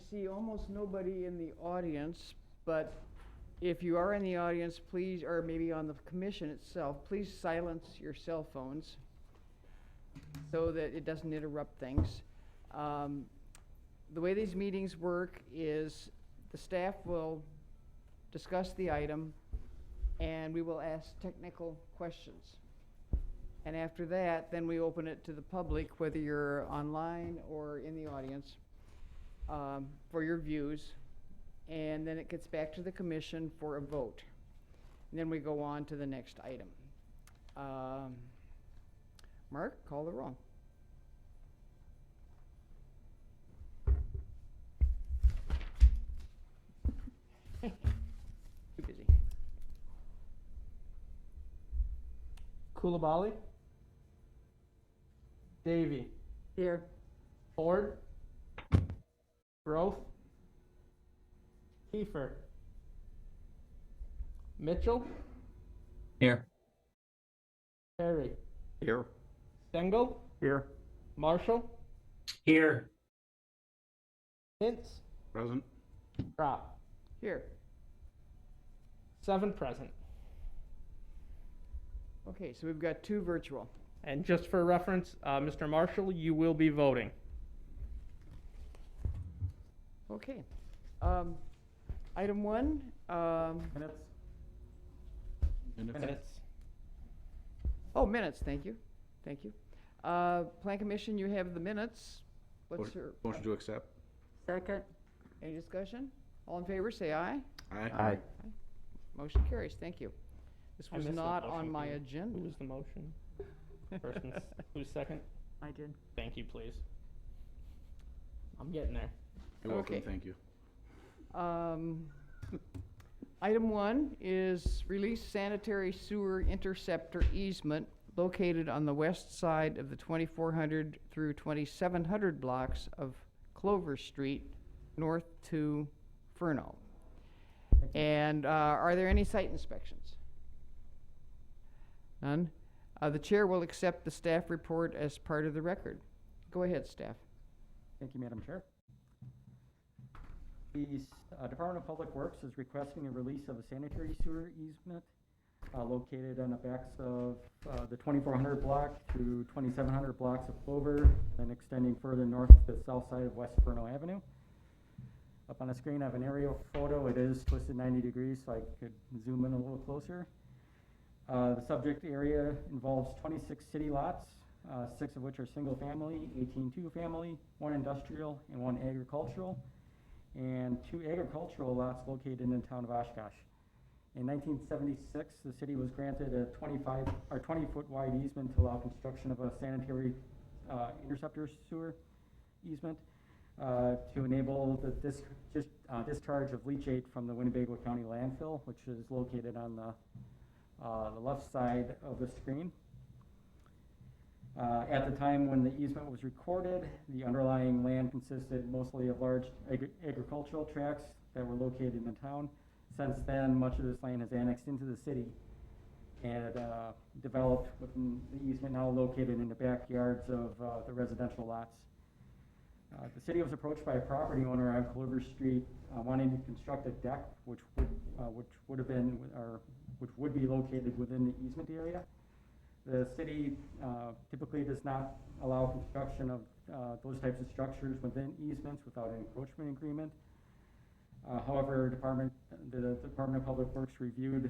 see almost nobody in the audience, but if you are in the audience, please, or maybe on the commission itself, please silence your cell phones so that it doesn't interrupt things. The way these meetings work is the staff will discuss the item and we will ask technical questions. And after that, then we open it to the public, whether you're online or in the audience, for your views. And then it gets back to the commission for a vote. And then we go on to the next item. Mark, call the roll. Too busy. Coulibaly. Davy. Here. Ford. Groth. Kiefer. Mitchell. Here. Perry. Here. Stengel. Here. Marshall. Here. Hintz. Present. Rath. Here. 7 present. Okay, so we've got 2 virtual. And just for reference, Mr. Marshall, you will be voting. Okay. Item 1. Minutes. Minutes. Thank you. Thank you. Plan Commission, you have the minutes. What's your Motion to accept. Second. Any discussion? All in favor, say aye. Aye. Motion carries. Thank you. This I was missed the not motion. on my Who agenda. was the motion? Person, who's second? I did. Thank you, please. I'm getting there. You're welcome. Okay. Thank you. Item 1 is release sanitary sewer interceptor easement located on the west side of the 2400 through 2700 blocks of Clover Street, north to Furno. And are there any site inspections? None? The chair will accept the staff report as part of the record. Go ahead, staff. Thank you, Madam Chair. The Department of Public Works is requesting a release of a sanitary sewer easement located on the backs of the 2400 block through 2700 blocks of Clover, and extending further north to the south side of West Furno Avenue. Up on the screen, I have an aerial photo. It is twisted 90 degrees, so I could zoom in a little closer. The subject area involves 26 city lots, 6 of which are single family, 18 two-family, 1 industrial, and 1 agricultural, and 2 agricultural lots located in the town of Oshkosh. In 1976, the city was granted a 20-foot wide easement to allow construction of a sanitary interceptor sewer easement to enable the discharge of leachate from the Winnebago County landfill, which is located on the left side of the screen. At the time when the easement was recorded, the underlying land consisted mostly of large agricultural tracts that were located in the town. Since then, much of this land has annexed into the city and developed within the easement, now located in the backyards of the residential lots. The city was approached by a property owner on Clover Street wanting to construct a deck which would be located within the easement area. The city typically does not allow construction of those types of structures within easements without an encroachment agreement. However, the Department of Public Works reviewed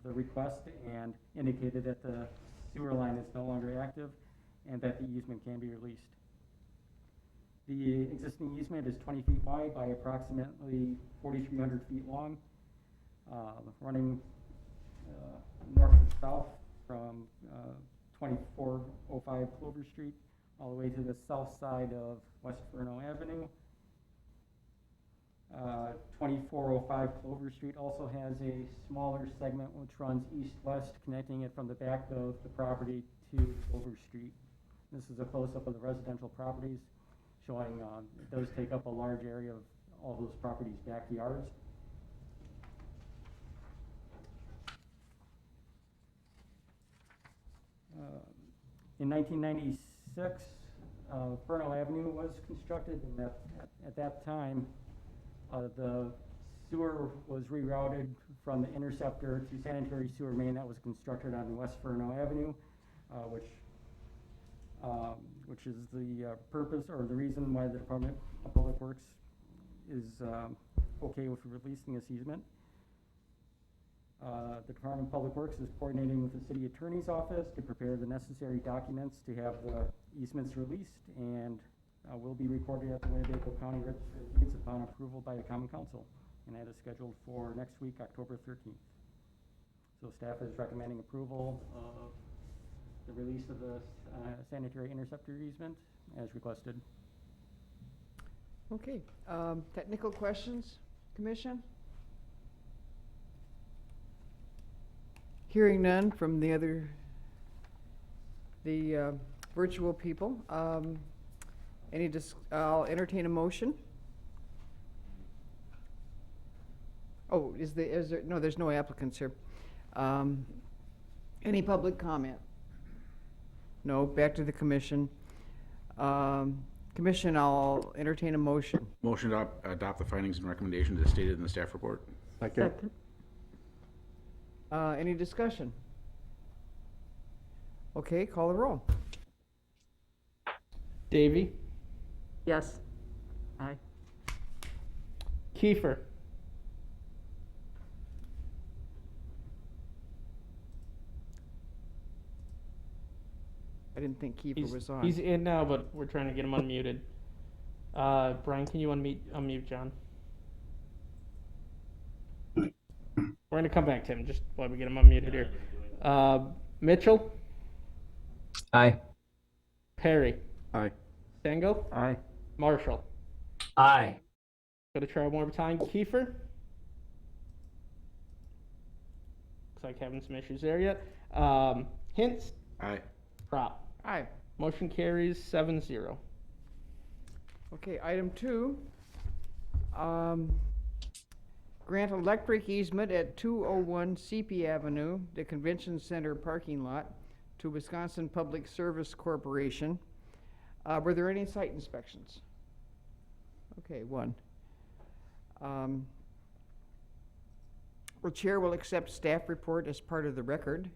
the request and indicated that the sewer line is no longer active and that the easement can be released. The existing easement is 20 feet wide by approximately 4,300 feet long, running north to south from 2405 Clover Street all the way to the south side of West Furno Avenue. 2405 Clover Street also has a smaller segment which runs east-west, connecting it from the back of the property to Clover Street. This is a close-up of the residential properties, showing it does take up a large area of all those properties' backyards. In 1996, Fernal Avenue was constructed, and at that time, the sewer was rerouted from the Interceptor to sanitary sewer main that was constructed on West Fernal Avenue, which is the purpose or the reason why the Department of Public Works is okay with releasing this easement. The Department of Public Works is coordinating with the City Attorney's Office to prepare the necessary documents to have the easements released, and will be recorded at the Winnebago County Register of Deeds upon approval by the Common Council, and that is scheduled for next week, October 13th. So staff is recommending approval of the release of the sanitary interceptor easement as requested. Okay, technical questions, Commission? Hearing none from the virtual people. I'll entertain a motion. Oh, is there, no, there's no applicants here. Any public comment? No, back to the Commission. Commission, I'll entertain a motion. Motion to adopt the findings and recommendations as stated in the staff report. Second. Any discussion? Okay, call the roll. Davy, Yes. Aye. Kiefer, I didn't think Kiefer was on. he's in now, but we're trying to get him unmuted. Brian, can you unmute John? We're gonna come back to him just while we get him unmuted here. Mitchell, Aye. Perry, Aye. Stengel, Aye. Marshall. Aye. Gonna try one more time. Kiefer. Looks like having some issues there yet. Hintz, Aye. Prop. Aye. Motion carries 7-0. Okay, item 2. Grant electric easement at 201 CP Avenue, the Convention Center parking lot, to Wisconsin Public Service Corporation. Were there any site inspections? Okay, 1. The chair will accept staff report as part of the record.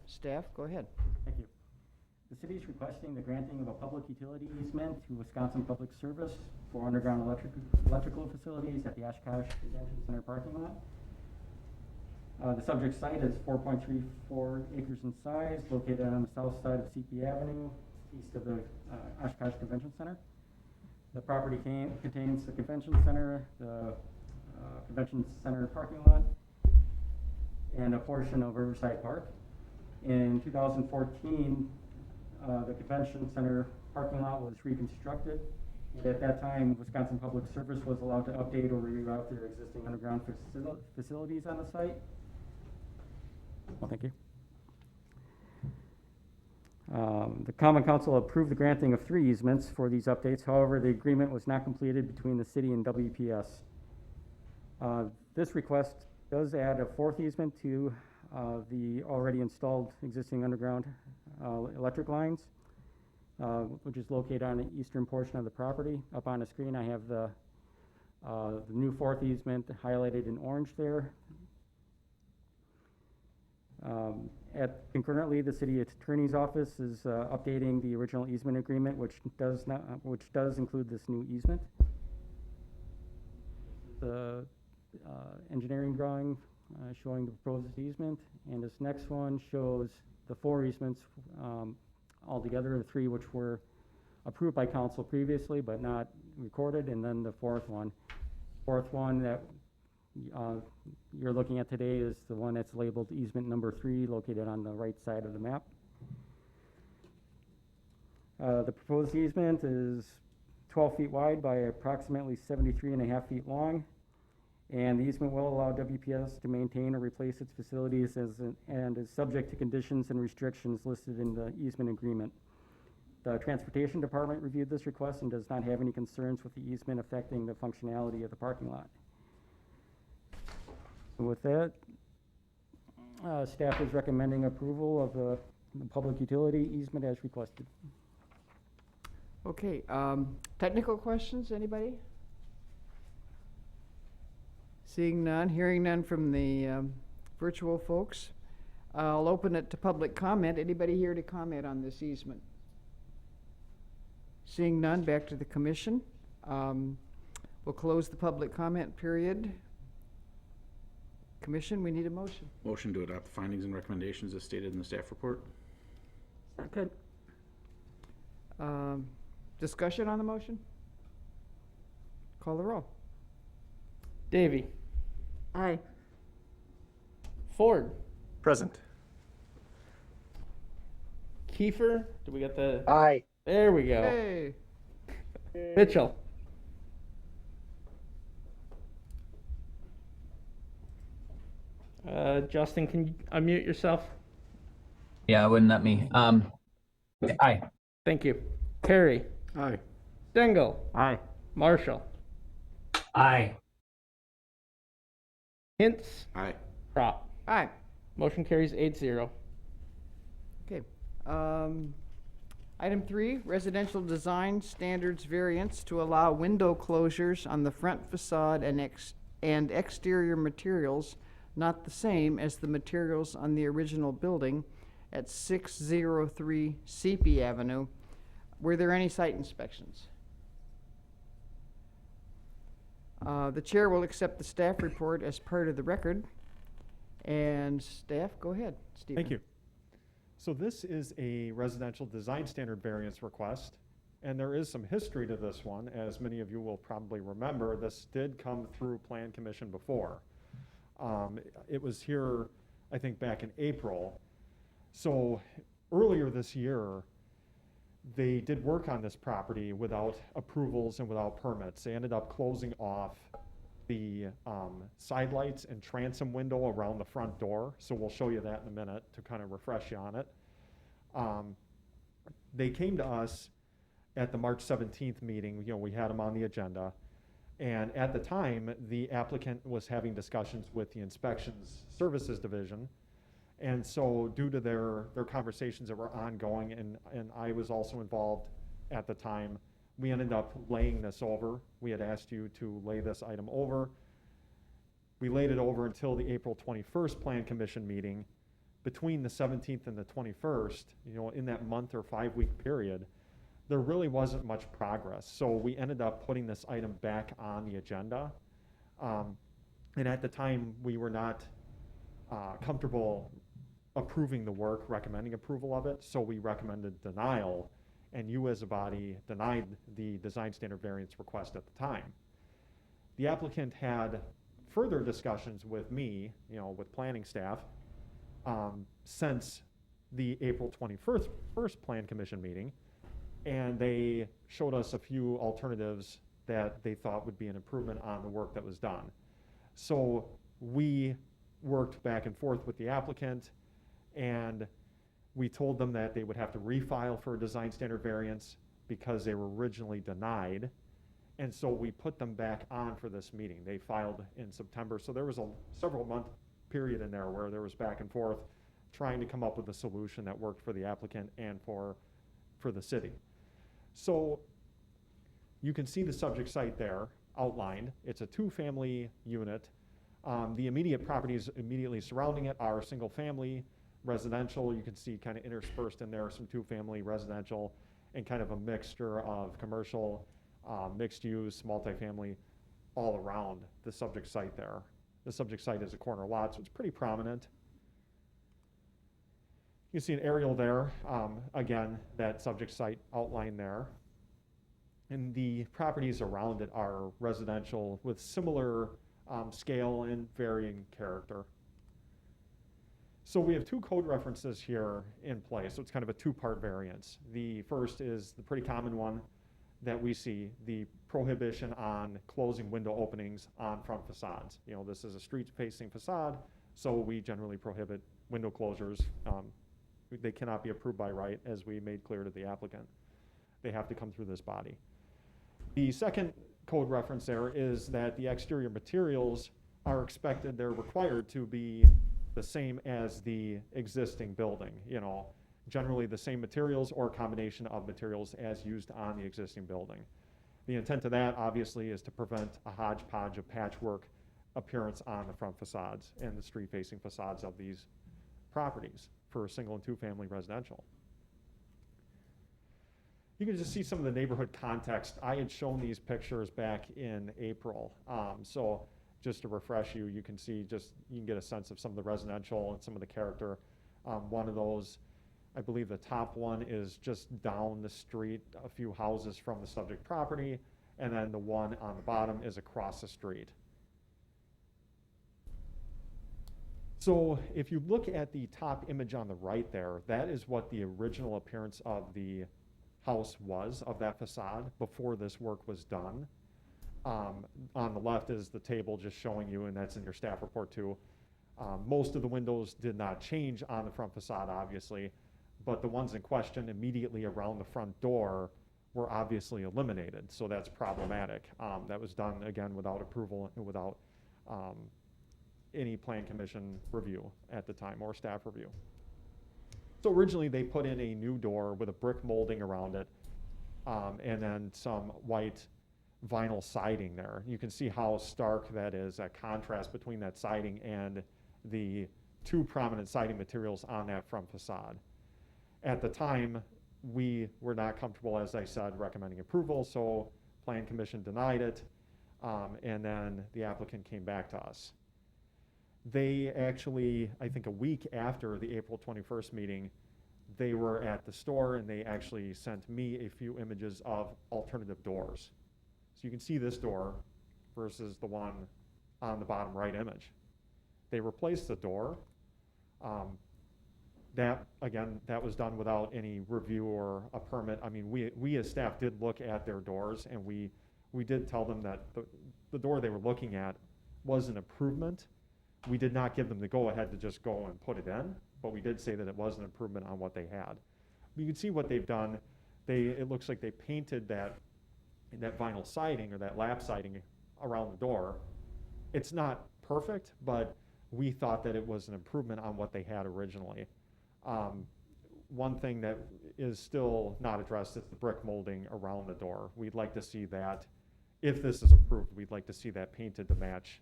Staff, go ahead. Thank you. The city is requesting the granting of a public utility easement to Wisconsin Public Service for underground electrical facilities at the Oshkosh Convention Center parking lot. The subject site is 4.34 acres in size, located on the south side of CP Avenue, east of the Oshkosh Convention Center. The property contains the convention center, the convention center parking lot, and a portion of Riverside Park. In 2014, the convention center parking lot was reconstructed. And at that time, Wisconsin Public Service was allowed to update or reroute their existing underground facilities on the site. Well, thank you. The Common Council approved the granting of 3 easements for these updates. However, the agreement was not completed between the city and WPS. This request does add a 4th easement to the already installed existing underground electric lines, which is located on the eastern portion of the property. Up on the screen, I have the new 4th easement highlighted in orange there. Concurrently, the city attorney's office is updating the original easement agreement, which does include this new easement. The engineering drawing showing the proposed easement, and this next one shows the 4 easements altogether, the 3 which were approved by council previously but not recorded, and then the 4th one. 4th one that you're looking at today is the one that's labeled easement number 3, located on the right side of the map. The proposed easement is 12 feet wide by approximately 73.5 feet long, and the easement will allow WPS to maintain or replace its facilities and is subject to conditions and restrictions listed in the easement agreement. The Transportation Department reviewed this request and does not have any concerns with the easement affecting the functionality of the parking lot. With that, staff is recommending approval of the public utility easement as requested. Okay, technical questions, anybody? Seeing none, hearing none from the virtual folks. I'll open it to public comment. Anybody here to comment on this easement? Seeing none, back to the commission. We'll close the public comment period. Commission, we need a motion. Motion to adopt the findings and recommendations as stated in the staff report. Second. Discussion on the motion? Call the roll. Davy, Aye. Ford, Present. Kiefer, do we got the, Aye. there we go. Hey, Mitchell, Justin, can you unmute yourself? Yeah, it wouldn't let me. Aye. Thank you. Terry, Aye. Stengel, Aye. Marshall, Aye. Hintz, Aye. Prop. aye. Motion carries 8-0. Okay. Item 3, residential design standards variance to allow window closures on the front facade and exterior materials not the same as the materials on the original building at 603 CP Avenue. Were there any site inspections? The chair will accept the staff report as part of the record. And staff, go ahead, Stephen. Thank you. So this is a residential design standard variance request, and there is some history to this one. As many of you will probably remember, this did come through Plan Commission before. It was here, I think, back in April. So earlier this year, they did work on this property without approvals and without permits. They ended up closing off the side lights and transom window around the front door. So we'll show you that in a minute to kind of refresh you on it. They came to us at the March 17th meeting. We had them on the agenda. And at the time, the applicant was having discussions with the Inspections Services Division. And so due to their conversations that were ongoing, and I was also involved at the time, we ended up laying this over. We had asked you to lay this item over. We laid it over until the April 21st Plan Commission meeting. Between the 17th and the 21st, in that month or 5-week period, there really wasn't much progress. So we ended up putting this item back on the agenda. And at the time, we were not comfortable approving the work, recommending approval of it. So we recommended denial, and you as a body denied the design standard variance request at the time. The applicant had further discussions with me, with planning staff, since the April 21st Plan Commission meeting, and they showed us a few alternatives that they thought would be an improvement on the work that was done. So we worked back and forth with the applicant, and we told them that they would have to refile for a design standard variance because they were originally denied. And so we put them back on for this meeting. They filed in September. So there was a several month period in there where there was back and forth trying to come up with a solution that worked for the applicant and for the city. So you can see the subject site there outlined. It's a 2-family unit. The immediate properties immediately surrounding it are single family, residential. You can see kind of interspersed in there some 2-family residential and kind of a mixture of commercial, mixed use, multifamily all around the subject site there. The subject site is a corner lot, so it's pretty prominent. You see an aerial there. Again, that subject site outlined there. And the properties around it are residential with similar scale and varying character. So we have 2 code references here in place. So it's kind of a 2-part variance. The first is the pretty common one that we see, the prohibition on closing window openings on front facades. This is a street-facing facade, so we generally prohibit window closures. They cannot be approved by right, as we made clear to the applicant. They have to come through this body. The second code reference there is that the exterior materials are expected, they're required to be the same as the existing building. generally the same materials or combination of materials as used on the existing building. The intent of that, obviously, is to prevent a hodgepodge of patchwork appearance on the front facades and the street-facing facades of these properties for single and two-family residential. You can just see some of the neighborhood context. I had shown these pictures back in April. So just to refresh you, you can see you can get a sense of some of the residential and some of the character. One of those, I believe the top one is just down the street, a few houses from the subject property, and then the one on the bottom is across the street. So if you look at the top image on the right there, that is what the original appearance of the house was, of that facade, before this work was done. On the left is the table just showing you, and that's in your staff report too. Most of the windows did not change on the front facade, obviously, but the ones in question immediately around the front door were obviously eliminated, so that's problematic. That was done, again, without approval and without any plan commission review at the time, or staff review. So originally they put in a new door with a brick molding around it, and then some white vinyl siding there. You can see how stark that is, that contrast between that siding and the two prominent siding materials on that front facade. At the time, we were not comfortable, as I said, recommending approval, so Plan Commission denied it, and then the applicant came back to us. They actually, I think a week after the April 21st meeting, they were at the store and they actually sent me a few images of alternative doors. So you can see this door versus the one on the bottom right image. They replaced the door. That, again, that was done without any review or a permit. I mean, we as staff did look at their doors, and we did tell them that the door they were looking at was an improvement. We did not give them the go-ahead to just go and put it in, but we did say that it was an improvement on what they had. You can see what they've done. It looks like they painted that vinyl siding or that lap siding around the door. It's not perfect, but we thought that it was an improvement on what they had originally. One thing that is still not addressed is the brick molding around the door. We'd like to see that, if this is approved, we'd like to see that painted to match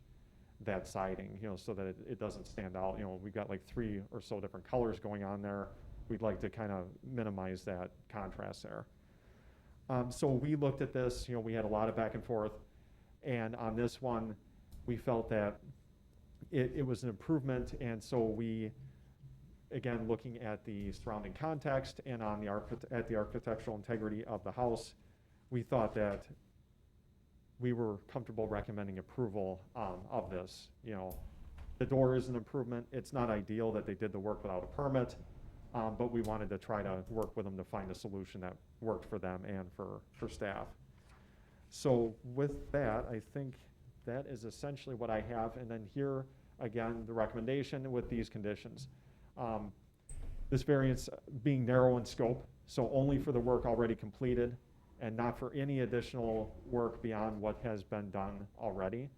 that siding, so that it doesn't stand out. We've got like 3 or so different colors going on there. We'd like to kind of minimize that contrast there. So we looked at this, we had a lot of back and forth, and on this one, we felt that it was an improvement, and so we, again, looking at the surrounding context and on at the architectural integrity of the house, we thought that we were comfortable recommending approval of this. The door is an improvement. It's not ideal that they did the work without a permit, but we wanted to try to work with them to find a solution that worked for them and for staff. So with that, I think that is essentially what I have. And then here, again, the recommendation with these conditions. This variance being narrow in scope, so only for the work already completed and not for any additional work beyond what has been done already.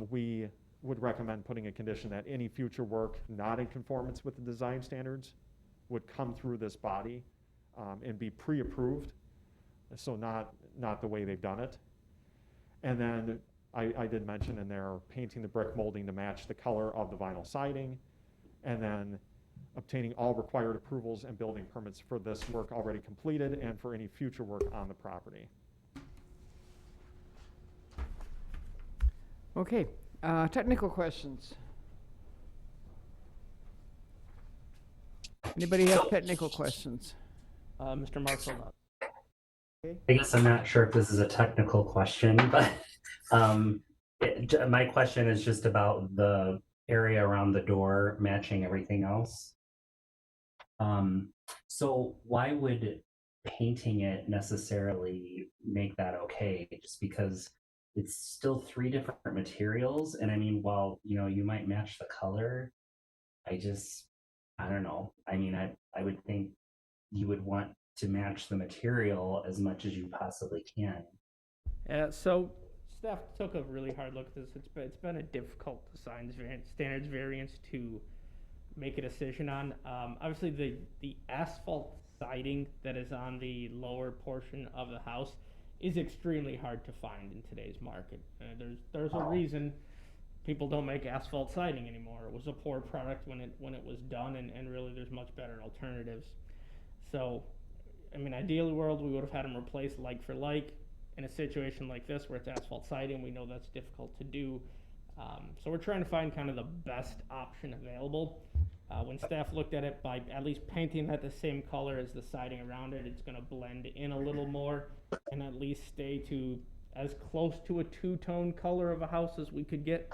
We would recommend putting a condition that any future work not in conformance with the design standards would come through this body and be pre-approved, so not the way they've done it. And then I did mention in there painting the brick molding to match the color of the vinyl siding, and then obtaining all required approvals and building permits for this work already completed and for any future work on the property. Okay, technical questions? Anybody have technical questions? Mr. Marshall. I guess I'm not sure if this is a technical question, but my question is just about the area around the door matching everything else. So why would painting it necessarily make that okay? Just because it's still 3 different materials, and I mean, while you might match the color, I don't know. I mean, I would think you would want to match the material as much as you possibly can. So staff took a really hard look at this. It's been a difficult design standards variance to make a decision on. Obviously, the asphalt siding that is on the lower portion of the house is extremely hard to find in today's market. There's a reason people don't make asphalt siding anymore. It was a poor product when it was done, and really there's much better alternatives. So, I mean, ideally world, we would have had them replaced like for like. In a situation like this where it's asphalt siding, we know that's difficult to do. So we're trying to find kind of the best option available. When staff looked at it, by at least painting that the same color as the siding around it, it's going to blend in a little more and at least stay to as close to a two-tone color of a house as we could get.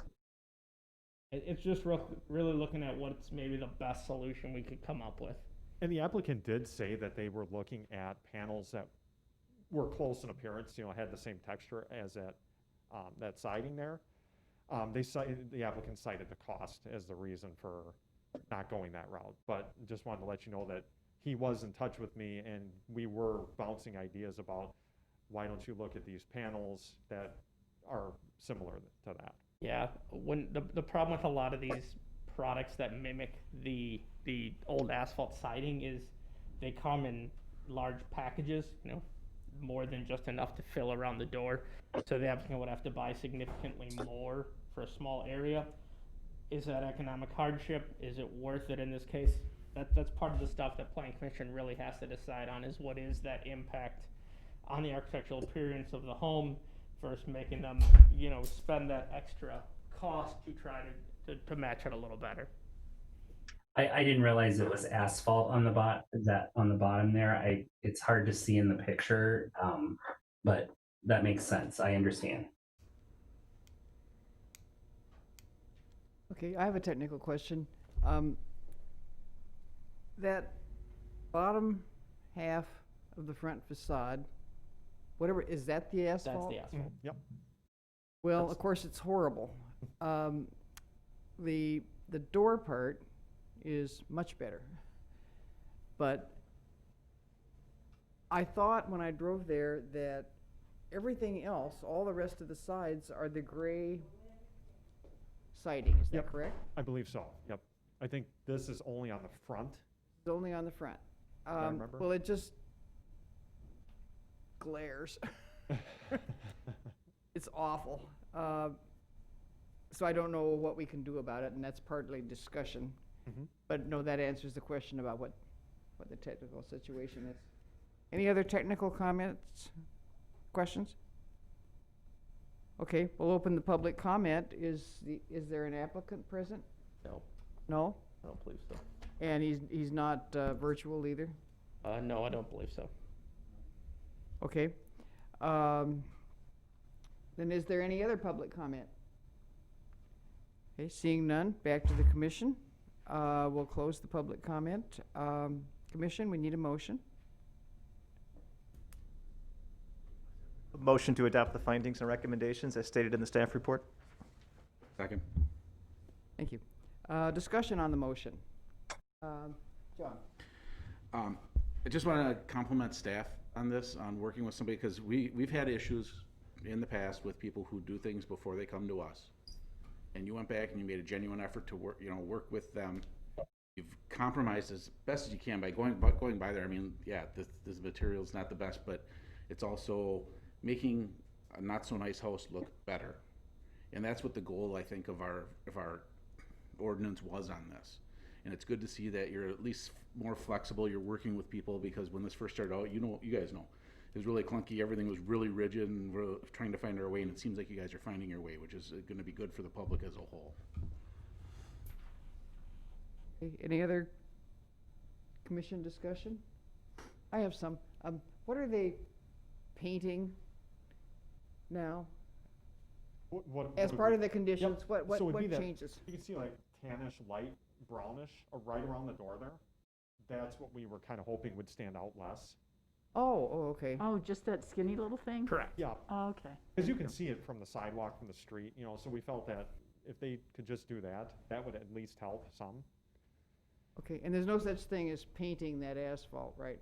It's just really looking at what's maybe the best solution we could come up with. And the applicant did say that they were looking at panels that were close in appearance, had the same texture as that siding there. The applicant cited the cost as the reason for not going that route, but just wanted to let you know that he was in touch with me and we were bouncing ideas about why don't you look at these panels that are similar to that. Yeah, when the problem with a lot of these products that mimic the old asphalt siding is they come in large packages, more than just enough to fill around the door. So the applicant would have to buy significantly more for a small area. Is that economic hardship? Is it worth it in this case? That's part of the stuff that Planning Commission really has to decide on, is what is that impact on the architectural appearance of the home versus making them, spend that extra cost to try to match it a little better. I didn't realize it was asphalt on the bottom there. It's hard to see in the picture, but that makes sense. I understand. Okay, I have a technical question. That bottom half of the front facade, whatever, is that the asphalt? That's the asphalt. Yep. Well, of course, it's horrible. The door part is much better. But I thought when I drove there that everything else, all the rest of the sides are the gray siding, is that Yep. correct? I believe so, yep. I think this is only on the front. It's only on the front. I remember. Well, it just glares. It's awful. So I don't know what we can do about it, and that's partly discussion. Mhm. But no, that answers the question about what the technical situation is. Any other technical comments, questions? Okay, we'll open the public comment. Is there an applicant present? No, No? I don't believe so. And he's not virtual either? No, I don't believe so. Okay. Then is there any other public comment? Okay, seeing none, back to the commission. We'll close the public comment. Commission, we need a motion. Motion to adopt the findings and recommendations as stated in the staff report. Second. Thank you. Discussion on the motion. John? I just want to compliment staff on this, on working with somebody, because we've had issues in the past with people who do things before they come to us. And you went back and you made a genuine effort to work with them. You've compromised as best as you can by going by there. I mean, yeah, this material's not the best, but it's also making a not so nice house look better. And that's what the goal, I think, of our ordinance was on this. And it's good to see that you're at least more flexible. You're working with people, because when this first started out, you guys know, it was really clunky. Everything was really rigid, and we're trying to find our way. And it seems like you guys are finding your way, which is going to be good for the public as a whole. Okay, any other commission discussion? I have some. What are they painting now? As part of the conditions, So what it'd be that- changes? You can see like tannish, light brownish, right around the door there. That's what we were kind of hoping would stand out less. Oh, okay. Oh, just that skinny little thing? Correct. Yeah, Oh, okay. because you can see it from the sidewalk, from the street, so we felt that if they could just do that, that would at least help some. Okay, and there's no such thing as painting that asphalt, right?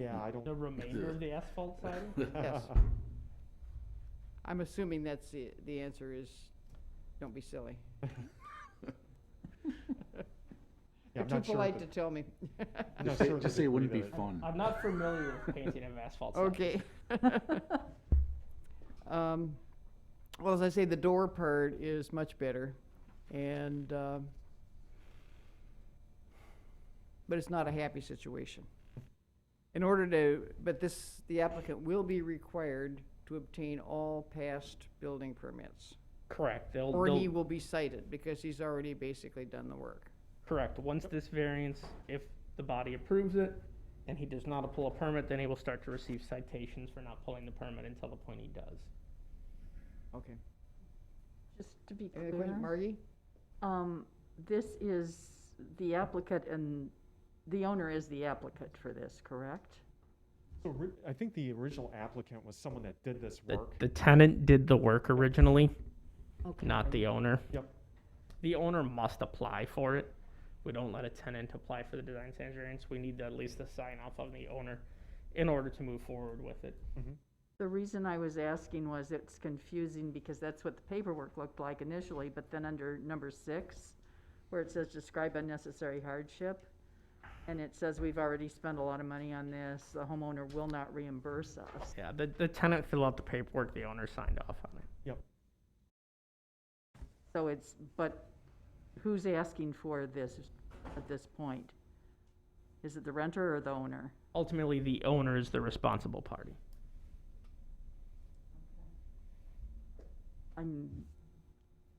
Yeah, I don't. The remainder of the asphalt siding? Yes. I'm assuming that's the answer is, don't be silly. You're I'm too not sure polite if to it- tell me. I'm not Just say, sure if just it say it would wouldn't be either. fun. I'm not familiar with painting of asphalt siding. Okay. Well, as I say, the door part is much better, and, but it's not a happy situation. In order to, but the applicant will be required to obtain all past building permits. Correct. Or he will be cited, because he's already basically done the work. Correct. Once this variance, if the body approves it and he does not pull a permit, then he will start to receive citations for not pulling the permit until the point he does. Okay. Just to be Any clear, question, Margie? this is the applicant and the owner is the applicant for this, correct? So I think the original applicant was someone that did this The, work. the tenant did the work originally, Okay. not the owner. Yep. The owner must apply for it. We don't let a tenant apply for the design standards variance. We need at least a sign off of the owner in order to move forward with it. The reason I was asking was it's confusing because that's what the paperwork looked like initially, but then under number 6, where it says describe unnecessary hardship, and it says we've already spent a lot of money on this, the homeowner will not reimburse us. Yeah, the tenant filled out the paperwork, the owner signed off on it. Yep. So but who's asking for this at this point? Is it the renter or the owner? Ultimately, the owner is the responsible party.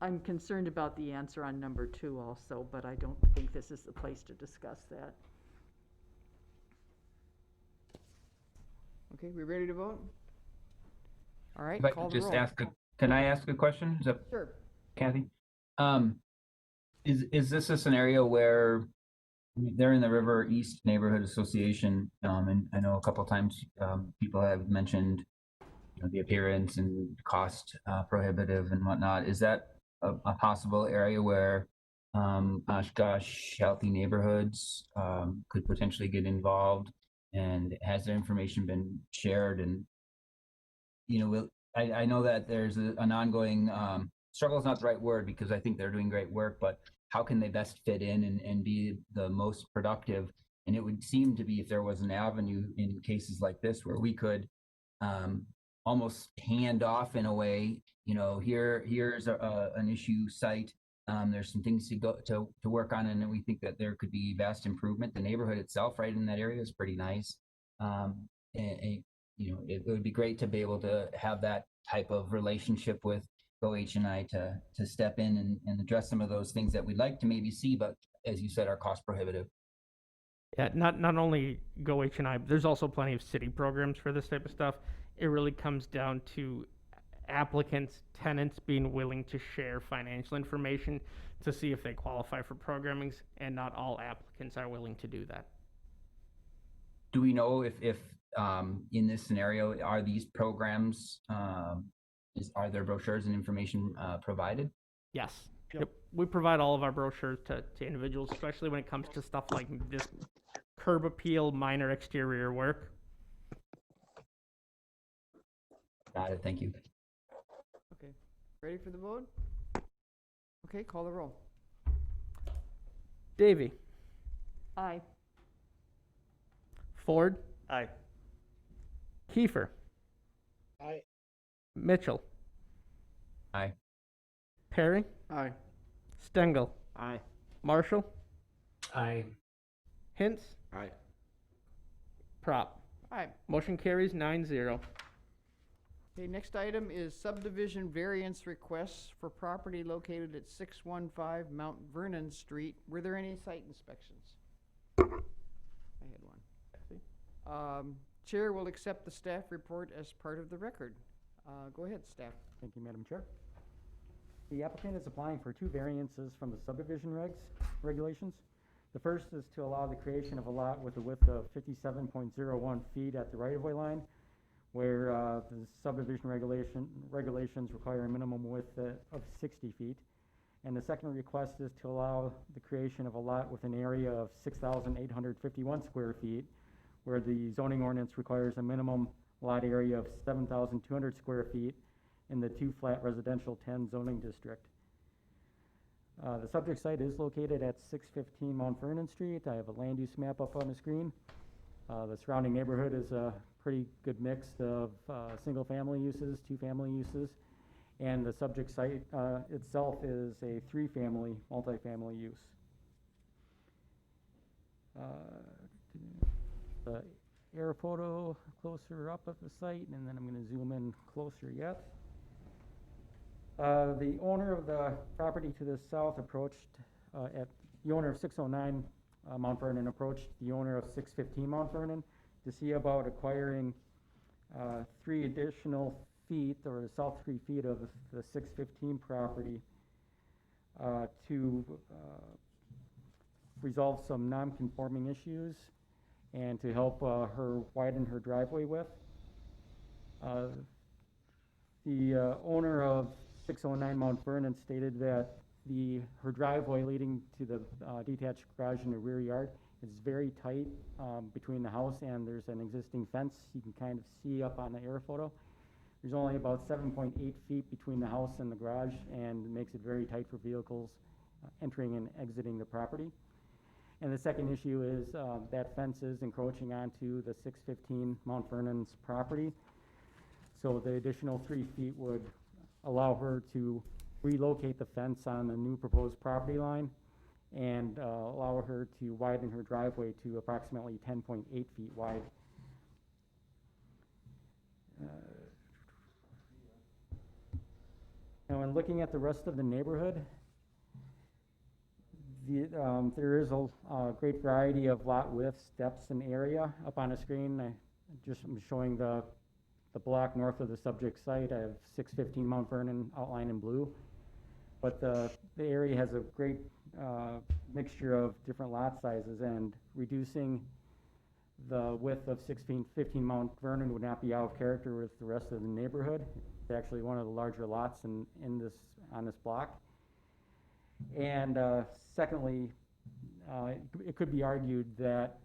I'm concerned about the answer on number 2 also, but I don't think this is the place to discuss that. Okay, we ready to vote? All right, If I call could the just roll. can I ask a question? Is that Sure. Kathy? Is this a scenario where they're in the River East Neighborhood Association, and I know a couple of times people have mentioned, the appearance and cost prohibitive and whatnot. Is that a possible area where Oshkosh Healthy Neighborhoods could potentially get involved? And has their information been shared? And I know that there's an ongoing struggle is not the right word because I think they're doing great work, but how can they best fit in and be the most productive? And it would seem to be if there was an avenue in cases like this where we could almost hand off in a way, here's an issue site. There's some things to work on, and we think that there could be vast improvement. The neighborhood itself, right in that area, is pretty nice. It would be great to be able to have that type of relationship with GoH&I to step in and address some of those things that we'd like to maybe see, but as you said, are cost prohibitive. Yeah, not only GoH&I, but there's also plenty of city programs for this type of stuff. It really comes down to applicants, tenants being willing to share financial information to see if they qualify for programmings, and not all applicants are willing to do that. Do we know if in this scenario, are these programs, are there brochures and information provided? Yes. Yep. We provide all of our brochures to individuals, especially when it comes to stuff like this curb appeal, minor exterior work. Got it, thank you. Okay, ready for the vote? Okay, call the roll. Davy, Aye. Ford, Aye. Kiefer, Aye. Mitchell, Aye. Perry, Aye. Stengel, Aye. Marshall, I Hintz, Aye. Prop. All right, Motion carries 9-0. okay, next item is subdivision variance requests for property located at 615 Mount Vernon Street. Were there any site inspections? I had one. Chair will accept the staff report as part of the record. Go ahead, staff. Thank you, Madam Chair. The applicant is applying for 2 variances from the subdivision regulations. The first is to allow the creation of a lot with a width of 57.01 feet at the right-of-way line, where the subdivision regulations require a minimum width of 60 feet. And the second request is to allow the creation of a lot with an area of 6,851 square feet, where the zoning ordinance requires a minimum lot area of 7,200 square feet in the 2 flat residential 10 zoning district. The subject site is located at 615 Mount Vernon Street. I have a land use map up on the screen. The surrounding neighborhood is a pretty good mix of single-family uses, two-family uses, and the subject site itself is a three-family, multifamily use. The air photo closer up of the site, and then I'm going to zoom in closer yet. The owner of the property to the south approached, the owner of 609 Mount Vernon approached the owner of 615 Mount Vernon to see about acquiring 3 additional feet, or the south 3 feet of the 615 property to resolve some non-conforming issues and to help her widen her driveway with. The owner of 609 Mount Vernon stated that her driveway leading to the detached garage in the rear yard is very tight between the house and there's an existing fence. You can kind of see up on the air photo. There's only about 7.8 feet between the house and the garage, and it makes it very tight for vehicles entering and exiting the property. And the second issue is that fence is encroaching onto the 615 Mount Vernon's property. So the additional 3 feet would allow her to relocate the fence on the new proposed property line and allow her to widen her driveway to approximately 10.8 feet wide. Now, when looking at the rest of the neighborhood, there is a great variety of lot widths, depths, and area. Up on the screen, I'm showing the block north of the subject site. I have 615 Mount Vernon outlined in blue. But the area has a great mixture of different lot sizes, and reducing the width of 615 Mount Vernon would not be out of character with the rest of the neighborhood. It's actually one of the larger lots on this block. And secondly, it could be argued that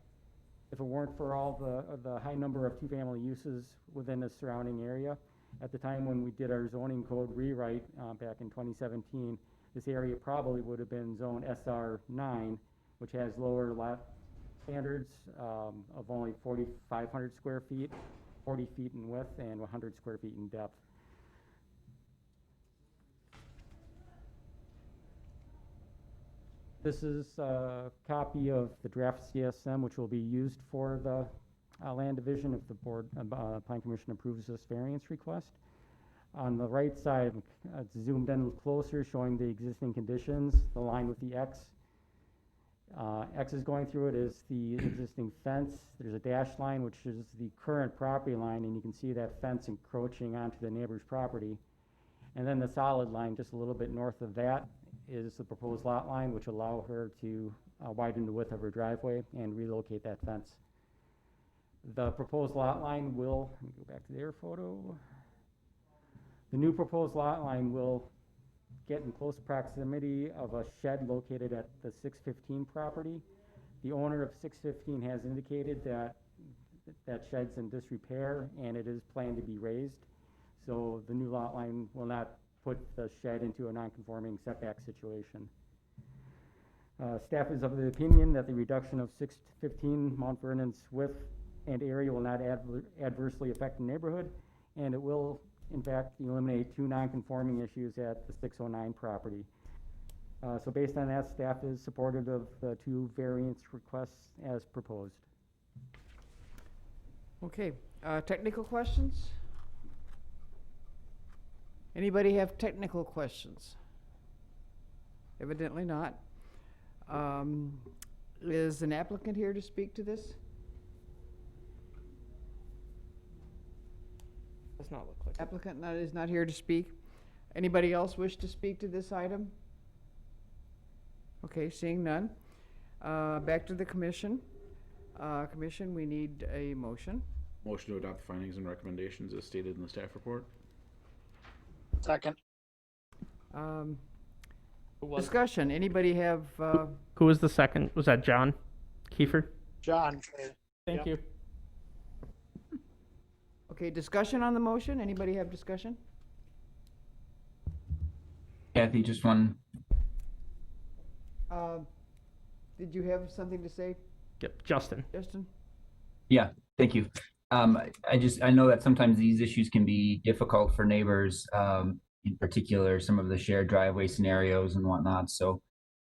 if it weren't for all the high number of two-family uses within the surrounding area, at the time when we did our zoning code rewrite back in 2017, this area probably would have been zone SR9, which has lower lot standards of only 4,500 square feet, 40 feet in width, and 100 square feet in depth. This is a copy of the draft CSM, which will be used for the land division if the board, Plan Commission approves this variance request. On the right side, it's zoomed in closer, showing the existing conditions. The line with the X. X is going through it is the existing fence. There's a dashed line, which is the current property line, and you can see that fence encroaching onto the neighbor's property. And then the solid line, just a little bit north of that, is the proposed lot line, which allow her to widen the width of her driveway and relocate that fence. The proposed lot line will, let me go back to the air photo. The new proposed lot line will get in close proximity of a shed located at the 615 property. The owner of 615 has indicated that that shed's in disrepair and it is planned to be raised. So the new lot line will not put the shed into a non-conforming setback situation. Staff is of the opinion that the reduction of 615 Mount Vernon's width and area will not adversely affect the neighborhood, and it will, in fact, eliminate 2 non-conforming issues at the 609 property. So based on that, staff is supportive of the 2 variance requests as proposed. Okay, technical questions? Anybody have technical questions? Evidently not. Is an applicant here to speak to this? Does not look like it. Applicant is not here to speak. Anybody else wish to speak to this item? Okay, seeing none. Back to the commission. Commission, we need a motion. Motion to adopt the findings and recommendations as stated in the staff report. Second. Discussion. Anybody have? Who was the second? Was that John Kiefer? John. Thank Yep. you. Okay, discussion on the motion. Anybody have discussion? Kathy, just one Did you have something to say, Yep, Justin. Justin? Yeah, thank you. I know that sometimes these issues can be difficult for neighbors, in particular, some of the shared driveway scenarios and whatnot. So,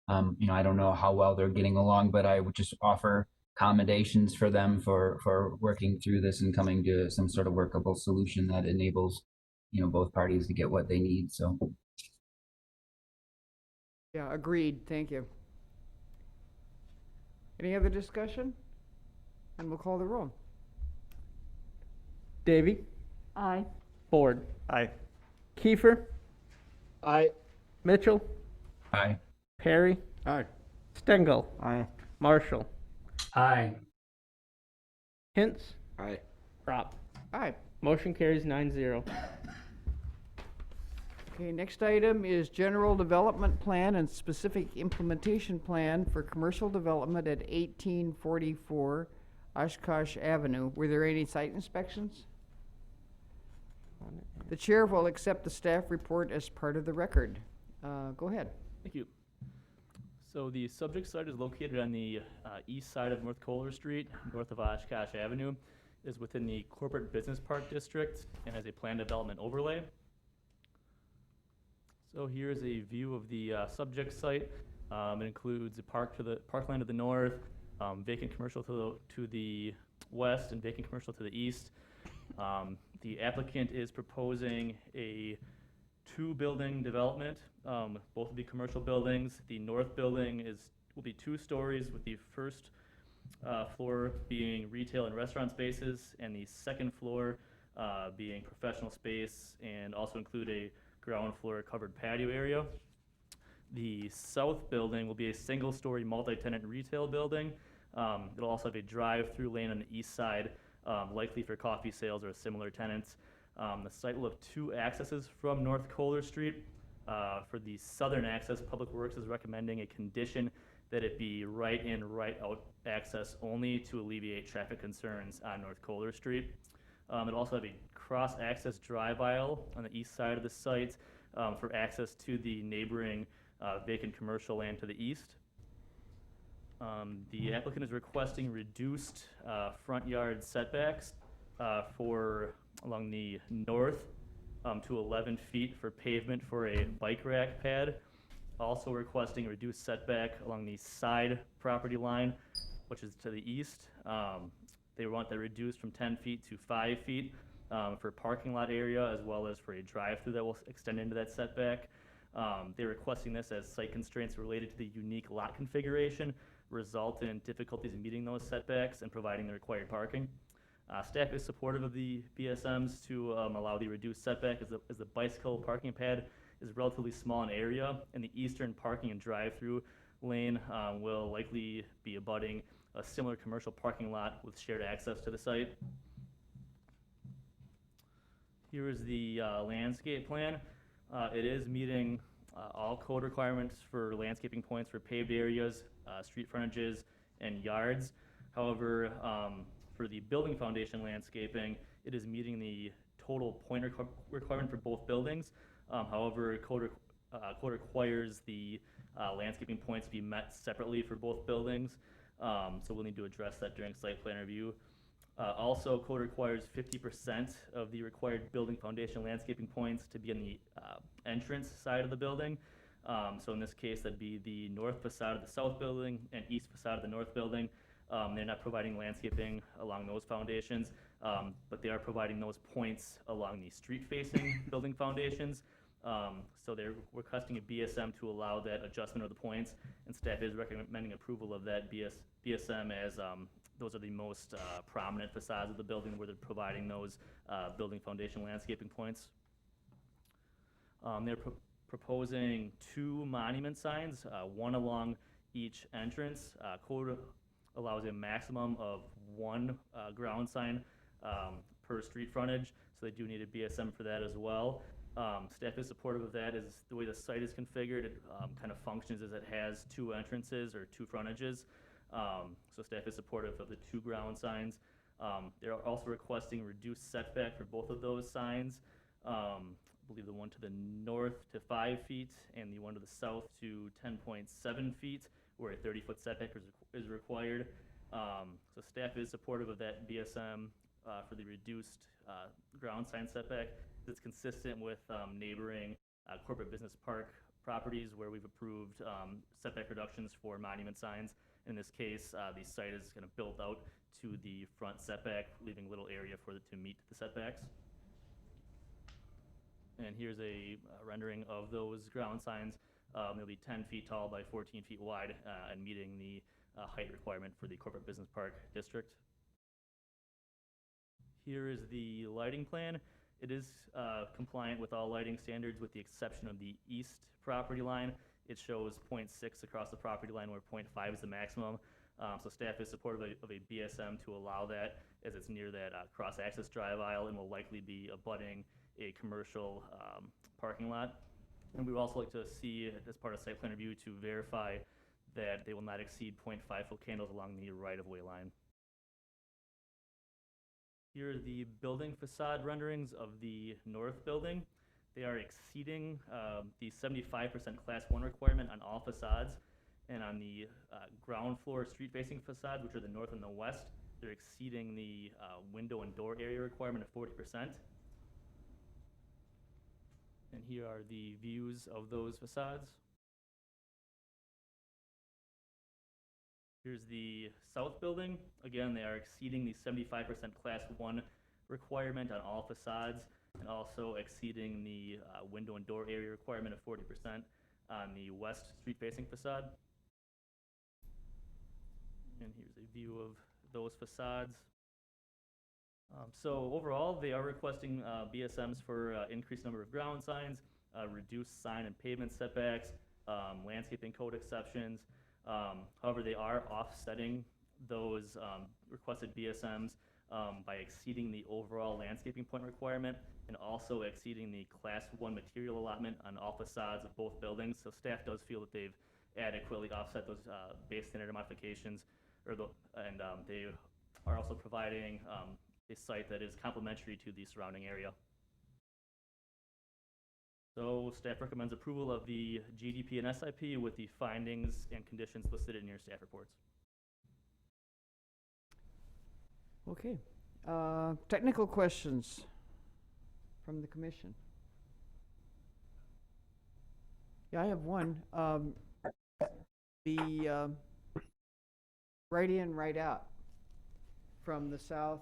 I don't know how well they're getting along, but I would just offer commendations for them for working through this and coming to some sort of workable solution that enables, both parties to get what they need. So, Yeah, agreed, thank you. Any other discussion? And we'll call the roll. Davy, Aye. Ford, Aye. Kiefer, Aye. Mitchell, aye. Perry, Aye. Stengel, Aye. Marshall, Aye. Hintz, Aye. Rob. Aye. Motion carries 9-0. Okay, next item is general development plan and specific implementation plan for commercial development at 1844 Oshkosh Avenue. Were there any site inspections? The chair will accept the staff report as part of the record. Go ahead. Thank you. So the subject site is located on the east side of North Kohler Street, north of Oshkosh Avenue. It is within the Corporate Business Park District and has a planned development overlay. So here's a view of the subject site. It includes a parkland to the north, vacant commercial to the west, and vacant commercial to the east. The applicant is proposing a 2-building development. Both will be commercial buildings. The north building will be 2 stories, with the first floor being retail and restaurant spaces, and the second floor being professional space, and also include a ground floor covered patio area. The south building will be a single-story multi-tenant retail building. It'll also have a drive-through lane on the east side, likely for coffee sales or similar tenants. The site will have 2 accesses from North Kohler Street. For the southern access, Public Works is recommending a condition that it be right in, right out access only to alleviate traffic concerns on North Kohler Street. It'll also have a cross-access drive aisle on the east side of the site for access to the neighboring vacant commercial land to the east. The applicant is requesting reduced front yard setbacks along the north to 11 feet for pavement for a bike rack pad. Also requesting reduced setback along the side property line, which is to the east. They want that reduced from 10 feet to 5 feet for parking lot area, as well as for a drive-through that will extend into that setback. They're requesting this as site constraints related to the unique lot configuration result in difficulties in meeting those setbacks and providing the required parking. Staff is supportive of the BSMs to allow the reduced setback as the bicycle parking pad is relatively small in area, and the eastern parking and drive-through lane will likely be abutting a similar commercial parking lot with shared access to the site. Here is the landscape plan. It is meeting all code requirements for landscaping points for paved areas, street frontages, and yards. However, for the building foundation landscaping, it is meeting the total point requirement for both buildings. However, code requires the landscaping points to be met separately for both buildings. So we'll need to address that during site plan review. Also, code requires 50% of the required building foundation landscaping points to be on the entrance side of the building. So in this case, that'd be the north facade of the south building and east facade of the north building. They're not providing landscaping along those foundations, but they are providing those points along the street-facing building foundations. So they're requesting a BSM to allow that adjustment of the points, and staff is recommending approval of that BSM as those are the most prominent facades of the building where they're providing those building foundation landscaping points. They're proposing 2 monument signs, one along each entrance. Code allows a maximum of 1 ground sign per street frontage, so they do need a BSM for that as well. Staff is supportive of that. As the way the site is configured, it kind of functions as it has 2 entrances or 2 frontages. So staff is supportive of the 2 ground signs. They're also requesting reduced setback for both of those signs. I believe the one to the north to 5 feet and the one to the south to 10.7 feet where a 30-foot setback is required. So staff is supportive of that BSM for the reduced ground sign setback. It's consistent with neighboring corporate business park properties where we've approved setback reductions for monument signs. In this case, the site is kind of built out to the front setback, leaving little area for it to meet the setbacks. And here's a rendering of those ground signs. They'll be 10 feet tall by 14 feet wide and meeting the height requirement for the corporate business park district. Here is the lighting plan. It is compliant with all lighting standards with the exception of the east property line. It shows 0.6 across the property line where 0.5 is the maximum. So staff is supportive of a BSM to allow that as it's near that cross-access drive aisle and will likely be abutting a commercial parking lot. And we would also like to see, as part of site plan review, to verify that they will not exceed 0.5-foot candles along the right-of-way line. Here are the building facade renderings of the north building. They are exceeding the 75% Class 1 requirement on all facades. And on the ground floor street-facing facades, which are the north and the west, they're exceeding the window and door area requirement of 40%. And here are the views of those facades. Here's the south building. Again, they are exceeding the 75% Class 1 requirement on all facades and also exceeding the window and door area requirement of 40% on the west street-facing facade. And here's a view of those facades. So overall, they are requesting BSMs for increased number of ground signs, reduced sign and pavement setbacks, landscaping code exceptions. However, they are offsetting those requested BSMs by exceeding the overall landscaping point requirement and also exceeding the Class 1 material allotment on all facades of both buildings. So staff does feel that they've adequately offset those base standard modifications, and they are also providing a site that is complementary to the surrounding area. So staff recommends approval of the GDP and SIP with the findings and conditions listed in your staff reports. Okay. Technical questions from the commission? Yeah, I have one. The right in, right out from the south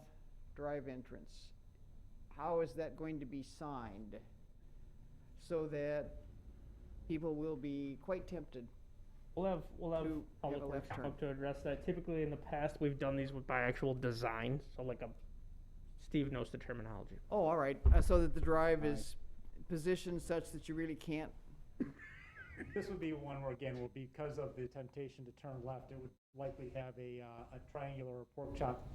drive entrance, how is that going to be signed so that people will be quite tempted? We'll have to public have a works left come turn. up to address that. Typically in the past, we've done these by actual design, so like Steve knows the terminology. Oh, all right. So that the drive is positioned such that you really can't. This would be one where, again, because of the temptation to turn left, it would likely have a triangular or pork chop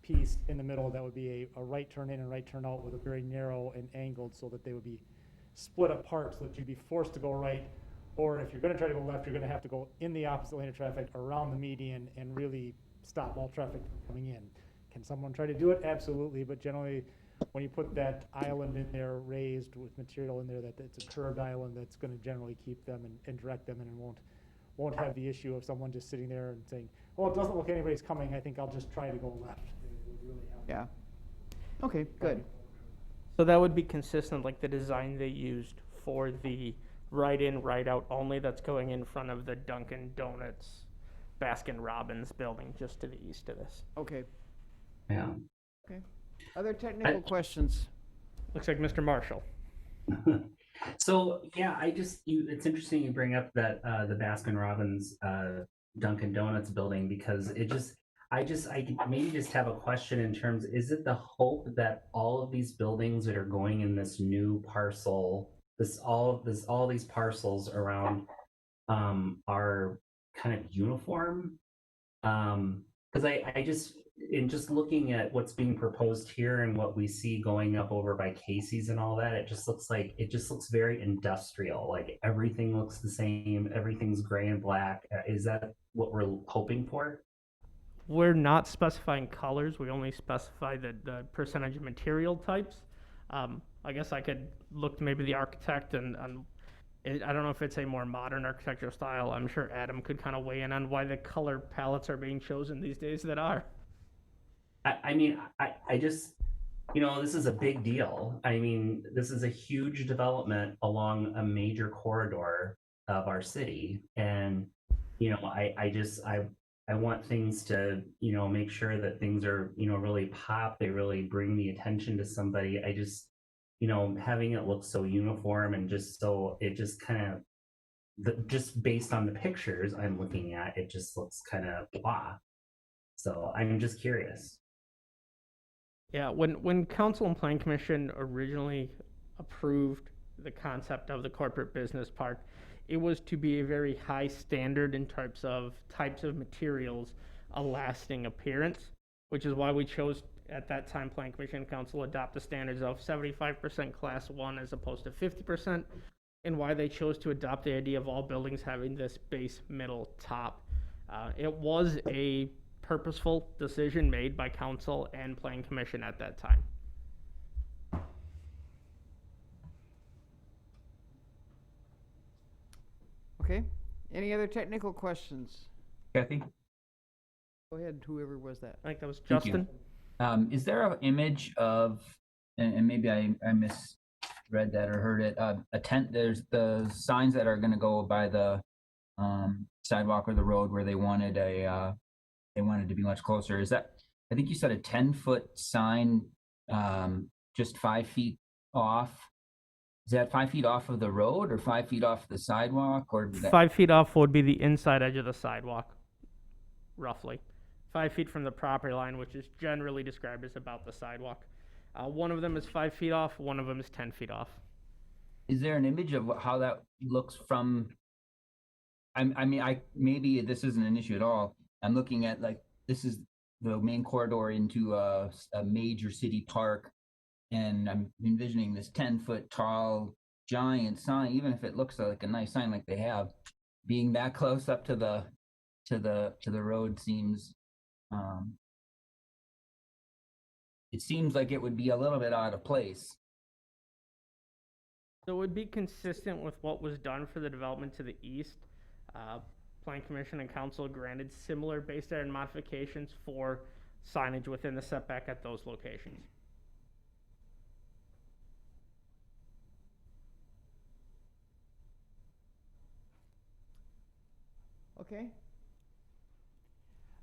piece in the middle that would be a right turn in and right turn out with a very narrow and angled so that they would be split apart so that you'd be forced to go right. Or if you're going to try to go left, you're going to have to go in the opposite lane of traffic around the median and really stop all traffic from coming in. Can someone try to do it? Absolutely. But generally, when you put that island in there raised with material in there, that it's a curved island that's going to generally keep them and direct them and won't have the issue of someone just sitting there and saying, well, it doesn't look like anybody's coming. I think I'll just try to go left. They would really have Yeah. Okay, good. So that would be consistent, like the design they used for the right in, right out only that's going in front of the Dunkin' Donuts, Baskin Robbins building just to the east of this. Okay. Yeah. Okay. Other technical questions? Looks like Mr. Marshall. So yeah, it's interesting you bring up that the Baskin Robbins Dunkin' Donuts building because I maybe just have a question in terms, is it the hope that all of these buildings that are going in this new parcel, all these parcels around are kind of uniform? Because in just looking at what's being proposed here and what we see going up over by Casey's and all that, it just looks very industrial. Like everything looks the same, everything's gray and black. Is that what we're hoping for? We're not specifying colors. We only specify the percentage of material types. I guess I could look to maybe the architect and I don't know if it's a more modern architectural style. I'm sure Adam could kind of weigh in on why the color palettes are being chosen these days that are. I mean, I just, this is a big deal. I mean, this is a huge development along a major corridor of our city. And, I want things to, make sure that things are, really pop. They really bring the attention to somebody. I just, having it look so uniform and just so, it just kind of, just based on the pictures I'm looking at, it just looks kind of blah. So I'm just curious. Yeah, when Council and Plan Commission originally approved the concept of the corporate business park, it was to be a very high standard in types of materials, a lasting appearance, which is why we chose at that time Plan Commission and Council adopt the standards of 75% Class 1 as opposed to 50%, and why they chose to adopt the idea of all buildings having this base, middle, top. It was a purposeful decision made by Council and Plan Commission at that time. Okay, any other technical questions? Kathy? Go ahead, whoever was that. I think that was Thank you. Justin. Is there an image of, and maybe I misread that or heard it, a tent, there's the signs that are gonna go by the sidewalk or the road where they wanted to be much closer. Is that, I think you said a 10-foot sign, just 5 feet off? Is that 5 feet off of the road or 5 feet off the sidewalk, or did that... 5 feet off would be the inside edge of the sidewalk, roughly. 5 feet from the property line, which is generally described as about the sidewalk. One of them is 5 feet off, one of them is 10 feet off. Is there an image of how that looks from, maybe this isn't an issue at all. I'm looking at, like, this is the main corridor into a major city park, and I'm envisioning this 10-foot tall giant sign, even if it looks like a nice sign like they have, being that close up to the road seems, it seems like it would be a little bit out of place. So it would be consistent with what was done for the development to the east. Plan Commission and Council granted similar base area modifications for signage within the setback at those locations. Okay.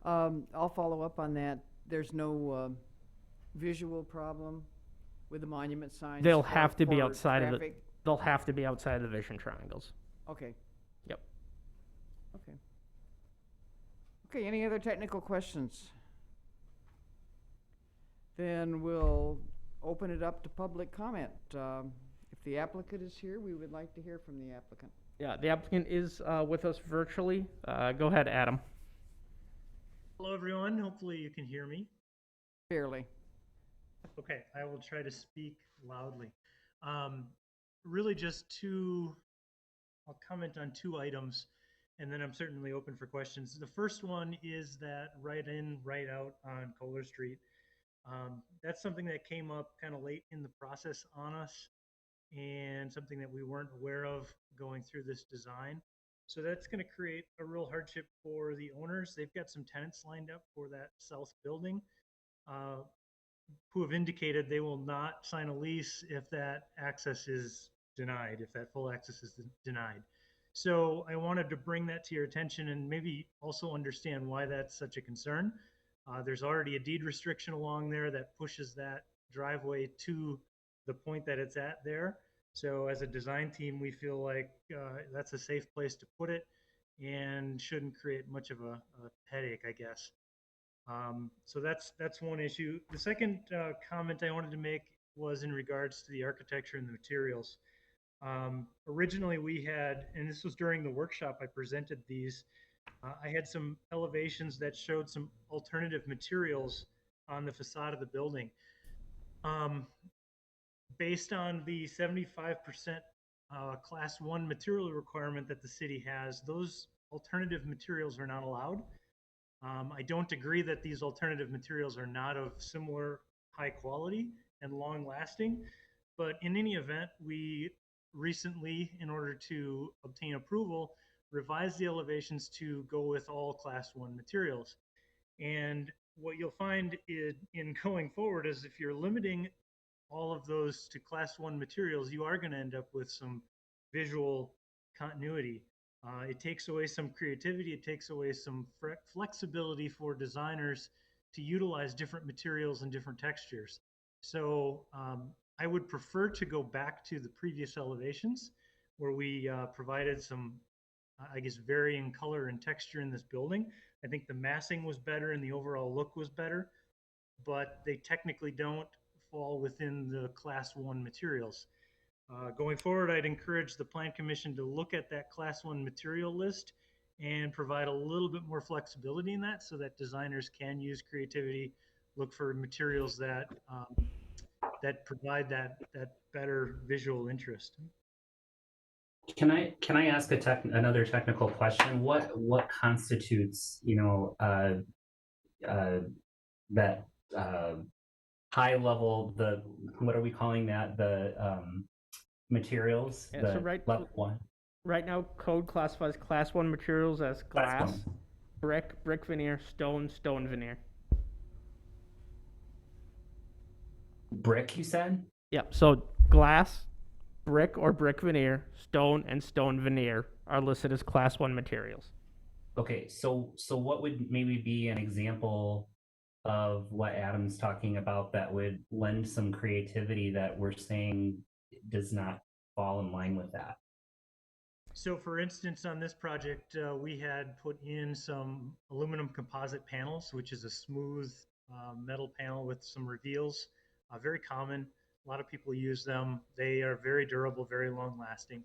I'll follow up on that. There's no visual problem with the monument signs? They'll have to be for outside of the, traffic? they'll have to be outside of the vision triangles. Okay. Yep. Okay. Okay, any other technical questions? Then we'll open it up to public comment. If the applicant is here, we would like to hear from the applicant. Yeah, the applicant is with us virtually. Go ahead, Adam. Hello, everyone. Hopefully you can hear me. Fairly. Okay, I will try to speak loudly. Really just I'll comment on two items, and then I'm certainly open for questions. The first one is that right in, right out on Kohler Street. That's something that came up kind of late in the process on us, and something that we weren't aware of going through this design. So that's going to create a real hardship for the owners. They've got some tenants lined up for that south building who have indicated they will not sign a lease if that access is denied, if that full access is denied. So I wanted to bring that to your attention and maybe also understand why that's such a concern. There's already a deed restriction along there that pushes that driveway to the point that it's at there. So as a design team, we feel like that's a safe place to put it and shouldn't create much of a headache, I guess. So that's one issue. The second comment I wanted to make was in regards to the architecture and the materials. Originally we had, and this was during the workshop I presented these, I had some elevations that showed some alternative materials on the facade of the building. Based on the 75% class 1 material requirement that the city has, those alternative materials are not allowed. I don't agree that these alternative materials are not of similar high quality and long lasting, but in any event, we recently, in order to obtain approval, revised the elevations to go with all Class 1 materials. And what you'll find in going forward is if you're limiting all of those to Class 1 materials, you are going to end up with some visual continuity. It takes away some creativity. It takes away some flexibility for designers to utilize different materials and different textures. So I would prefer to go back to the previous elevations where we provided some, I guess, varying color and texture in this building. I think the massing was better and the overall look was better, but they technically don't fall within the Class 1 materials. Going forward, I'd encourage the Plan Commission to look at that Class 1 material list and provide a little bit more flexibility in that so that designers can use creativity, look for materials that that provide that better visual interest. Can I ask another technical question? What constitutes, that high level, what are we calling that? The materials? Yeah, the so right- level 1. Right now, code classifies Class 1 materials as Class glass, 1. brick veneer, stone veneer. Brick, you said? Yep, so glass, brick or brick veneer, stone and stone veneer are listed as Class 1 materials. Okay, so what would maybe be an example of what Adam's talking about that would lend some creativity that we're saying does not fall in line with that? So for instance, on this project, we had put in some aluminum composite panels, which is a smooth metal panel with some reveals. Very common. A lot of people use them. They are very durable, very long lasting.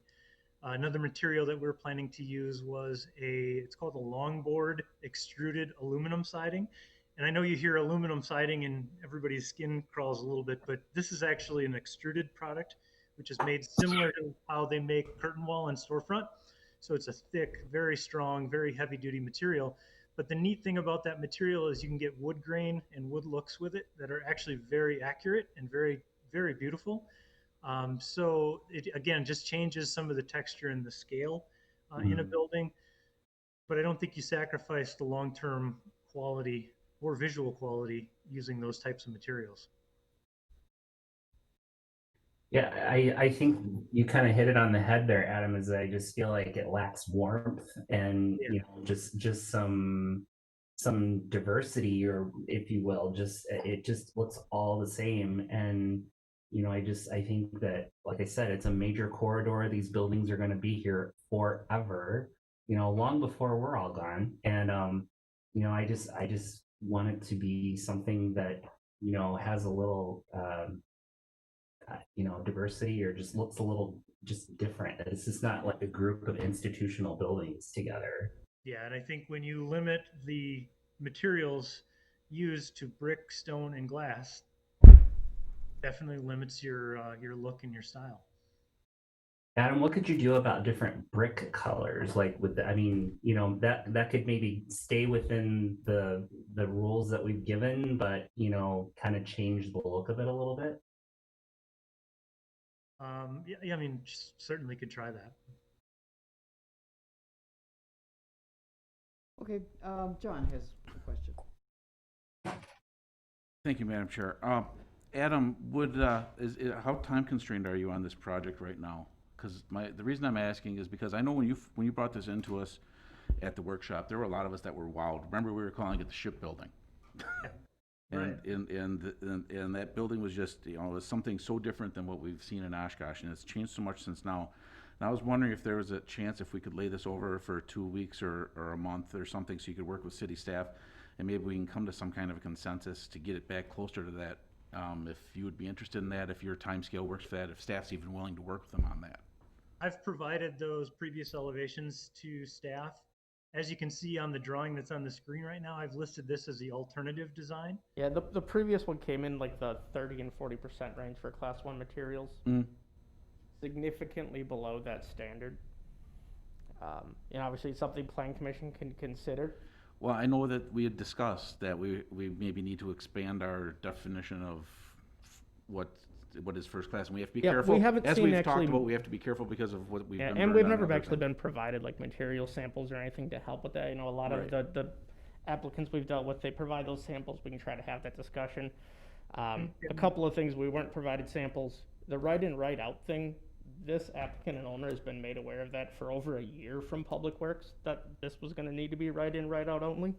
Another material that we're planning to use was it's called a Longboard extruded aluminum siding. And I know you hear aluminum siding and everybody's skin crawls a little bit, but this is actually an extruded product, which is made similar to how they make curtain wall and storefront. So it's a thick, very strong, very heavy duty material. But the neat thing about that material is you can get wood grain and wood looks with it that are actually very accurate and very, very beautiful. So it, again, just changes some of the texture and the scale in a building. But I don't think you sacrifice the long-term quality or visual quality using those types of materials. Yeah, I think you kind of hit it on the head there, Adam, is I just feel like it lacks warmth and, just some diversity, or if you will, it just looks all the same. And, I think that, like I said, it's a major corridor. These buildings are going to be here forever, long before we're all gone. And, I just want it to be something that, has a little, diversity, or just looks a little just different. It's just not like a group of institutional buildings together. Yeah, and I think when you limit the materials used to brick, stone, and glass, definitely limits your look and your style. Adam, what could you do about different brick colors? Like that could maybe stay within the rules that we've given, but kind of change the look of it a little bit. Yeah, certainly could try that. Okay, John has a question. Thank you, Madam Chair. Adam, how time constrained are you on this project right now? Because the reason I'm asking is because I know when you brought this into us at the workshop, there were a lot of us that were wowed. Remember, we were calling it the shipbuilding. Right. And that building was just, it was something so different than what we've seen in Oshkosh, and it's changed so much since now. And I was wondering if there was a chance if we could lay this over for 2 weeks or a month or something, so you could work with city staff, and maybe we can come to some kind of a consensus to get it back closer to that. If you would be interested in that, if your time scale works for that, if staff's even willing to work with them on that. I've provided those previous elevations to staff. As you can see on the drawing that's on the screen right now, I've listed this as the alternative design. Yeah, the previous one came in like the 30 and 40% range for Class 1 materials. Significantly below that standard. Obviously it's something Plan Commission can consider. Well, I know that we had discussed that we maybe need to expand our definition of what what is first class, and we have to be Yeah, we careful. haven't As seen we've actually- talked about, we have to be careful because of what we've Yeah, been and burned we've on never other actually things. been provided like material samples or anything to help with that. You know, a lot Right. of the applicants we've dealt with, they provide those samples. We can try to have that discussion. A couple of things, we weren't provided samples. The write-in, write-out thing, this applicant and owner has been made aware of that for over a year from Public Works, that this was gonna need to be write-in, write-out only.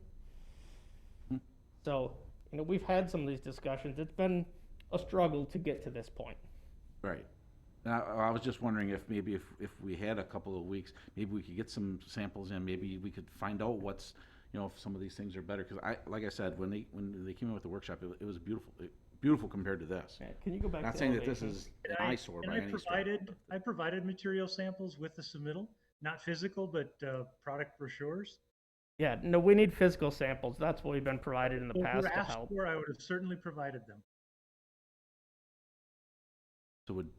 So, you know, we've had some of these discussions. It's been a struggle to get to this point. Right. And I was just wondering if maybe if we had a couple of weeks, maybe we could get some samples in, maybe we could find out what's, you know, if some of these things are better, because like I said, when they came in with the workshop, it was beautiful compared to this. Yeah, can you go back Not to saying that this elevation? is an eyesore by any stretch. I provided material samples with the submittal, not physical, but product brochures. Yeah, no, we need physical samples. That's what we've been provided in the If past were to asked help. for, I would have certainly provided them. So would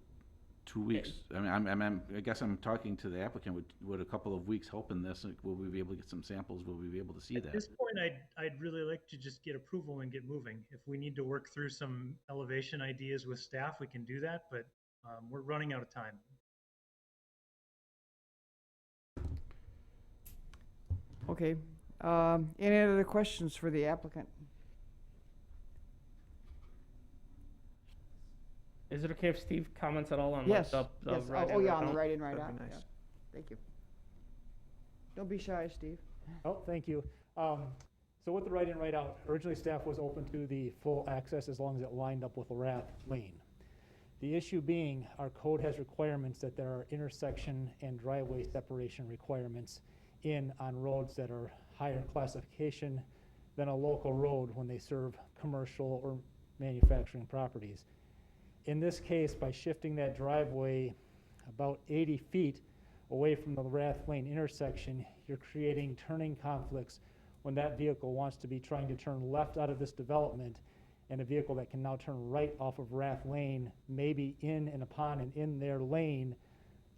2 weeks, I guess I'm talking to the applicant, would a couple of weeks help in this? Will we be able to get some samples? Will we be able to see At that? this point, I'd really like to just get approval and get moving. If we need to work through some elevation ideas with staff, we can do that, but we're running out of time. Okay, any other questions for the applicant? Is it okay if Steve comments at all on Yes, like the yes, write-in, oh yeah, on the write-out? write-in, That'd write-out, be nice. yeah, thank you. Don't be shy, Steve. Oh, thank you. So with the write-in, write-out, originally staff was open to the full access as long as it lined up with Rath Lane. The issue being, our code has requirements that there are intersection and driveway separation requirements on roads that are higher classification than a local road when they serve commercial or manufacturing properties. In this case, by shifting that driveway about 80 feet away from the Rath Lane intersection, you're creating turning conflicts when that vehicle wants to be trying to turn left out of this development, and a vehicle that can now turn right off of Rath Lane, maybe in and upon and in their lane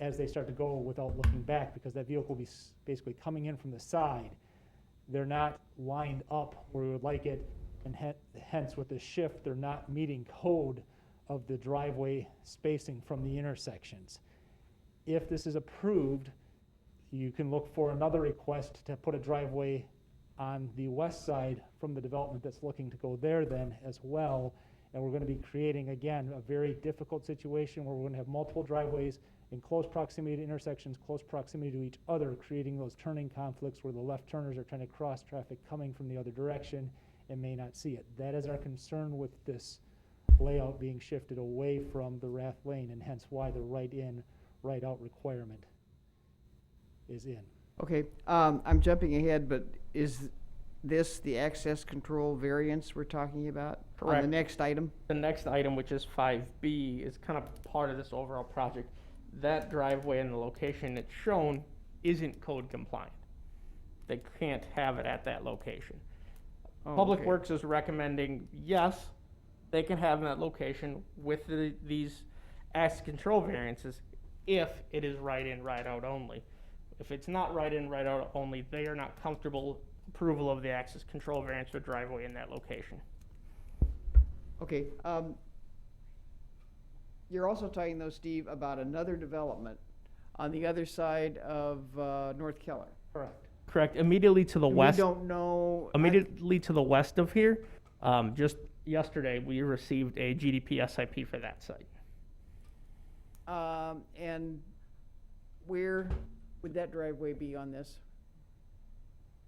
as they start to go without looking back, because that vehicle will be basically coming in from the side. They're not lined up where we would like it, and hence with the shift, they're not meeting code of the driveway spacing from the intersections. If this is approved, you can look for another request to put a driveway on the west side from the development that's looking to go there then as well. And we're going to be creating, again, a very difficult situation where we're going to have multiple driveways in close proximity to intersections, close proximity to each other, creating those turning conflicts where the left turners are trying to cross traffic coming from the other direction and may not see it. That is our concern with this layout being shifted away from the Rath Lane, and hence why the write-in, write-out requirement is in. Okay, I'm jumping ahead, but is this the access control variance we're talking about? On Correct. the next item? The next item, which is 5B, is kind of part of this overall project. That driveway and the location it's shown isn't code compliant. They can't have it at that location. Oh, Public okay. Works is recommending, yes, they can have that location with these access control variances if it is write-in, write-out only. If it's not write-in, write-out only, they are not comfortable approval of the access control variance for driveway in that location. Okay, you're also talking though, Steve, about another development on the other side of North Keller. Correct. Correct. Immediately to the And west. We don't know. Immediately to the west of here, just yesterday, we received a GDP SIP for that site. And where would that driveway be on this?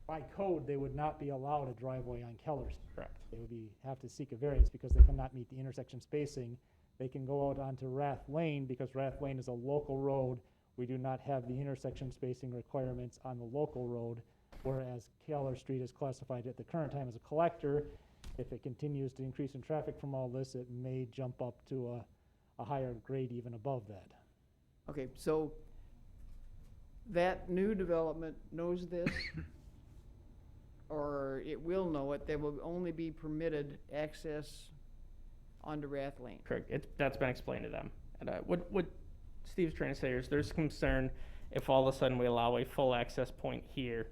By code, they would not be allowed a driveway on Keller Street. Correct. They would have to seek a variance because they cannot meet the intersection spacing. They can go out onto Rath Lane because Rath Lane is a local road. We do not have the intersection spacing requirements on the local road, whereas Keller Street is classified at the current time as a collector. If it continues to increase in traffic from all this, it may jump up to a higher grade even above that. Okay, so that new development knows this, or it will know it, there will only be permitted access onto Rath Lane. Correct. That's been explained to them. And what Steve's trying to say is there's concern if all of a sudden we allow a full access point here,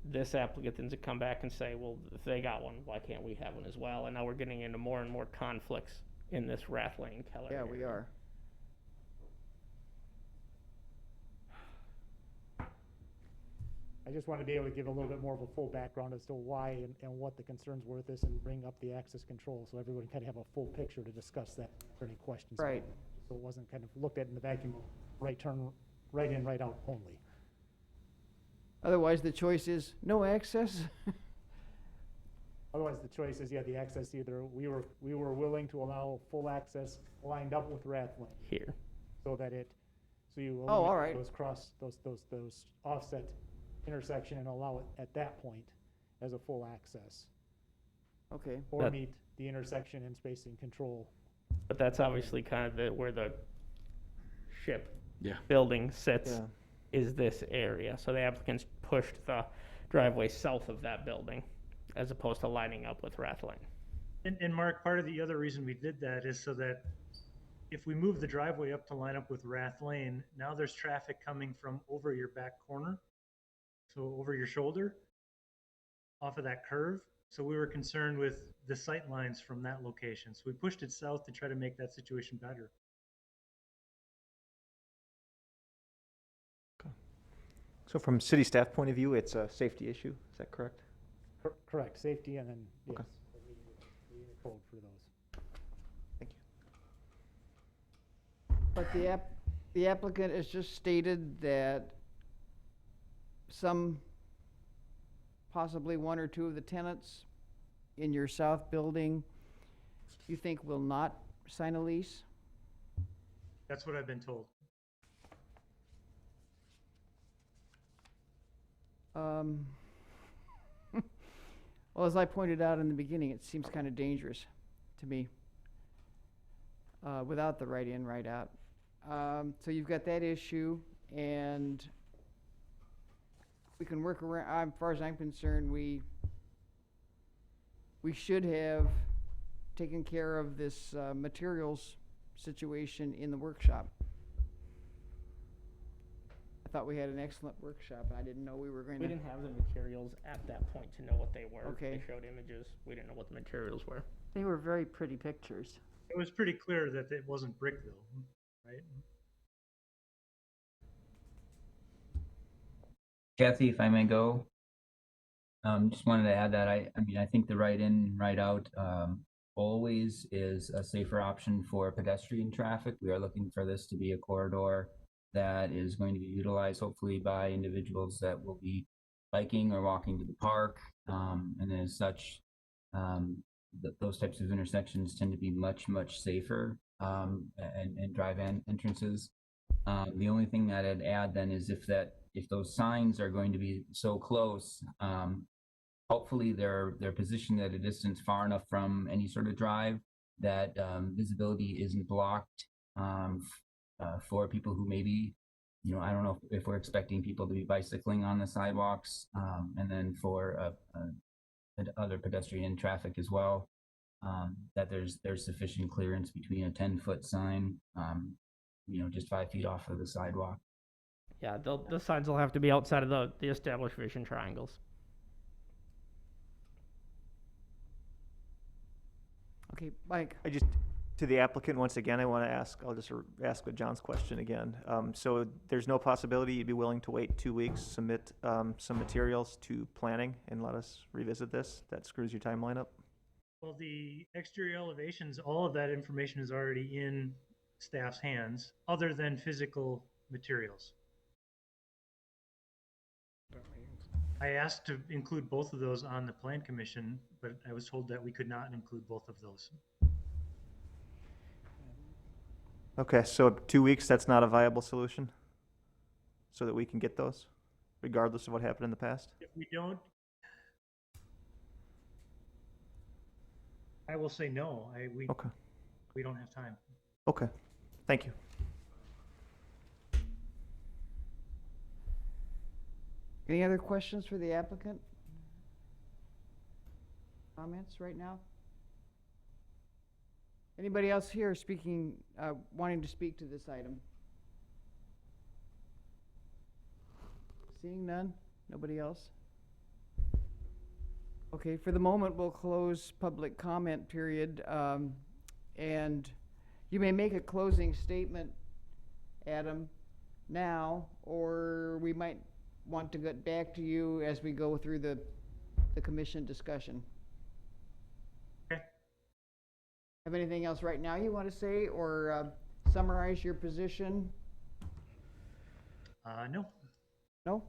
this applicant then to come back and say, well, if they got one, why can't we have one as well? And now we're getting into more and more conflicts in this Rath Lane Keller Yeah, we area. are. I just want to be able to give a little bit more of a full background as to why and what the concerns were with this and bring up the access control so everyone kind of have a full picture to discuss that, for any questions. Right. So it wasn't kind of looked at in the vacuum, right turn, right in, right out only. Otherwise, the choice is no access. Otherwise, the choice is, yeah, the access either, we were willing to allow full access lined up with Rath Lane Here. so that so you Oh, all eliminate right. those offset intersection and allow it at that point as a full access. Okay. Or That- meet the intersection and spacing control. But that's obviously kind of where the ship Yeah. building sits, Yeah. is this area. So the applicants pushed the driveway south of that building as opposed to lining up with Rath Lane. And Mark, part of the other reason we did that is so that if we move the driveway up to line up with Rath Lane, now there's traffic coming from over your back corner, so over your shoulder, off of that curve. So we were concerned with the sight lines from that location. So we pushed it south to try to make that situation better. So from city staff point of view, it's a safety issue, is that correct? Correct, safety and then, yes, Okay. the code for those. Thank you. But the applicant has just stated that possibly one or two of the tenants in your south building, you think will not sign a lease? That's what I've been told. Well, as I pointed out in the beginning, it seems kind of dangerous to me, without the right in, right out. So you've got that issue, and we can work around, as far as I'm concerned, we should have taken care of this materials situation in the workshop. I thought we had an excellent workshop. I didn't know we were going We to. didn't have the materials at that point to know what they were. Okay. They showed images. We didn't know what the materials were. They were very pretty pictures. It was pretty clear that it wasn't brick though, right? Kathy, if I may go, just wanted to add that I mean, I think the right in, right out, always is a safer option for pedestrian traffic. We are looking for this to be a corridor that is going to be utilized hopefully by individuals that will be biking or walking to the park. And as such, those types of intersections tend to be much, much safer, and drive entrances. The only thing that I'd add then is if those signs are going to be so close, hopefully they're positioned at a distance far enough from any sort of drive that visibility isn't blocked for people who maybe, I don't know if we're expecting people to be bicycling on the sidewalks, and then for other pedestrian traffic as well, that there's sufficient clearance between a 10-foot sign, just 5 feet off of the sidewalk. Yeah, the signs will have to be outside of the established vision triangles. Okay, Mike. To the applicant, once again, I want to I'll just ask with John's question again. So there's no possibility you'd be willing to wait 2 weeks, submit some materials to planning and let us revisit this? That screws your timeline up? Well, the exterior elevations, all of that information is already in staff's hands, other than physical materials. I asked to include both of those on the plan commission, but I was told that we could not include both of those. Okay, so 2 weeks, that's not a viable solution? So that we can get those, regardless of what happened in the past? If we don't, I will say no. Okay, We don't have time. okay, thank you. Any other questions for the applicant? Comments right now? Anybody else here speaking, wanting to speak to this item? Seeing none? Nobody else? Okay, for the moment, we'll close public comment period, And you may make a closing statement, Adam, now, or we might want to get back to you as we go through the commission discussion. Okay. Have anything else right now you want to say, or summarize your position? No. No?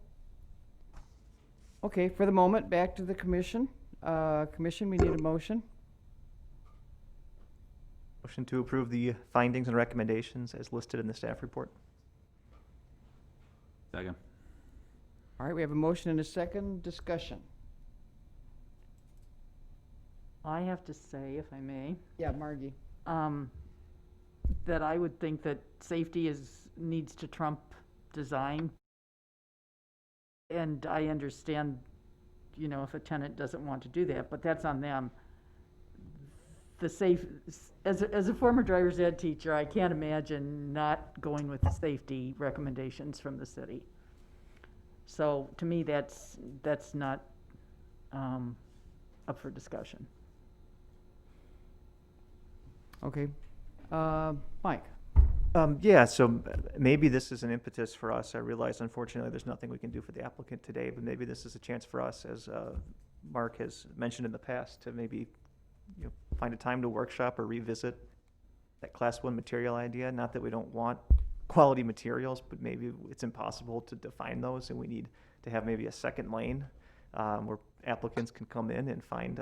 Okay, for the moment, back to the commission. Commission, we need a motion. Motion to approve the findings and recommendations as listed in the staff report. Second. All right, we have a motion and a second. Discussion. I have to say, if I may, Yeah, Margie. that I would think that safety needs to trump design. And I understand, you know, if a tenant doesn't want to do that, but that's on them. As a former driver's ed teacher, I can't imagine not going with the safety recommendations from the city. So to me, that's not up for discussion. Okay. Mike. Yeah, so maybe this is an impetus for us. I realize unfortunately there's nothing we can do for the applicant today, but maybe this is a chance for us, as Mark has mentioned in the past, to maybe find a time to workshop or revisit that class 1 material idea. Not that we don't want quality materials, but maybe it's impossible to define those, and we need to have maybe a second lane where applicants can come in and find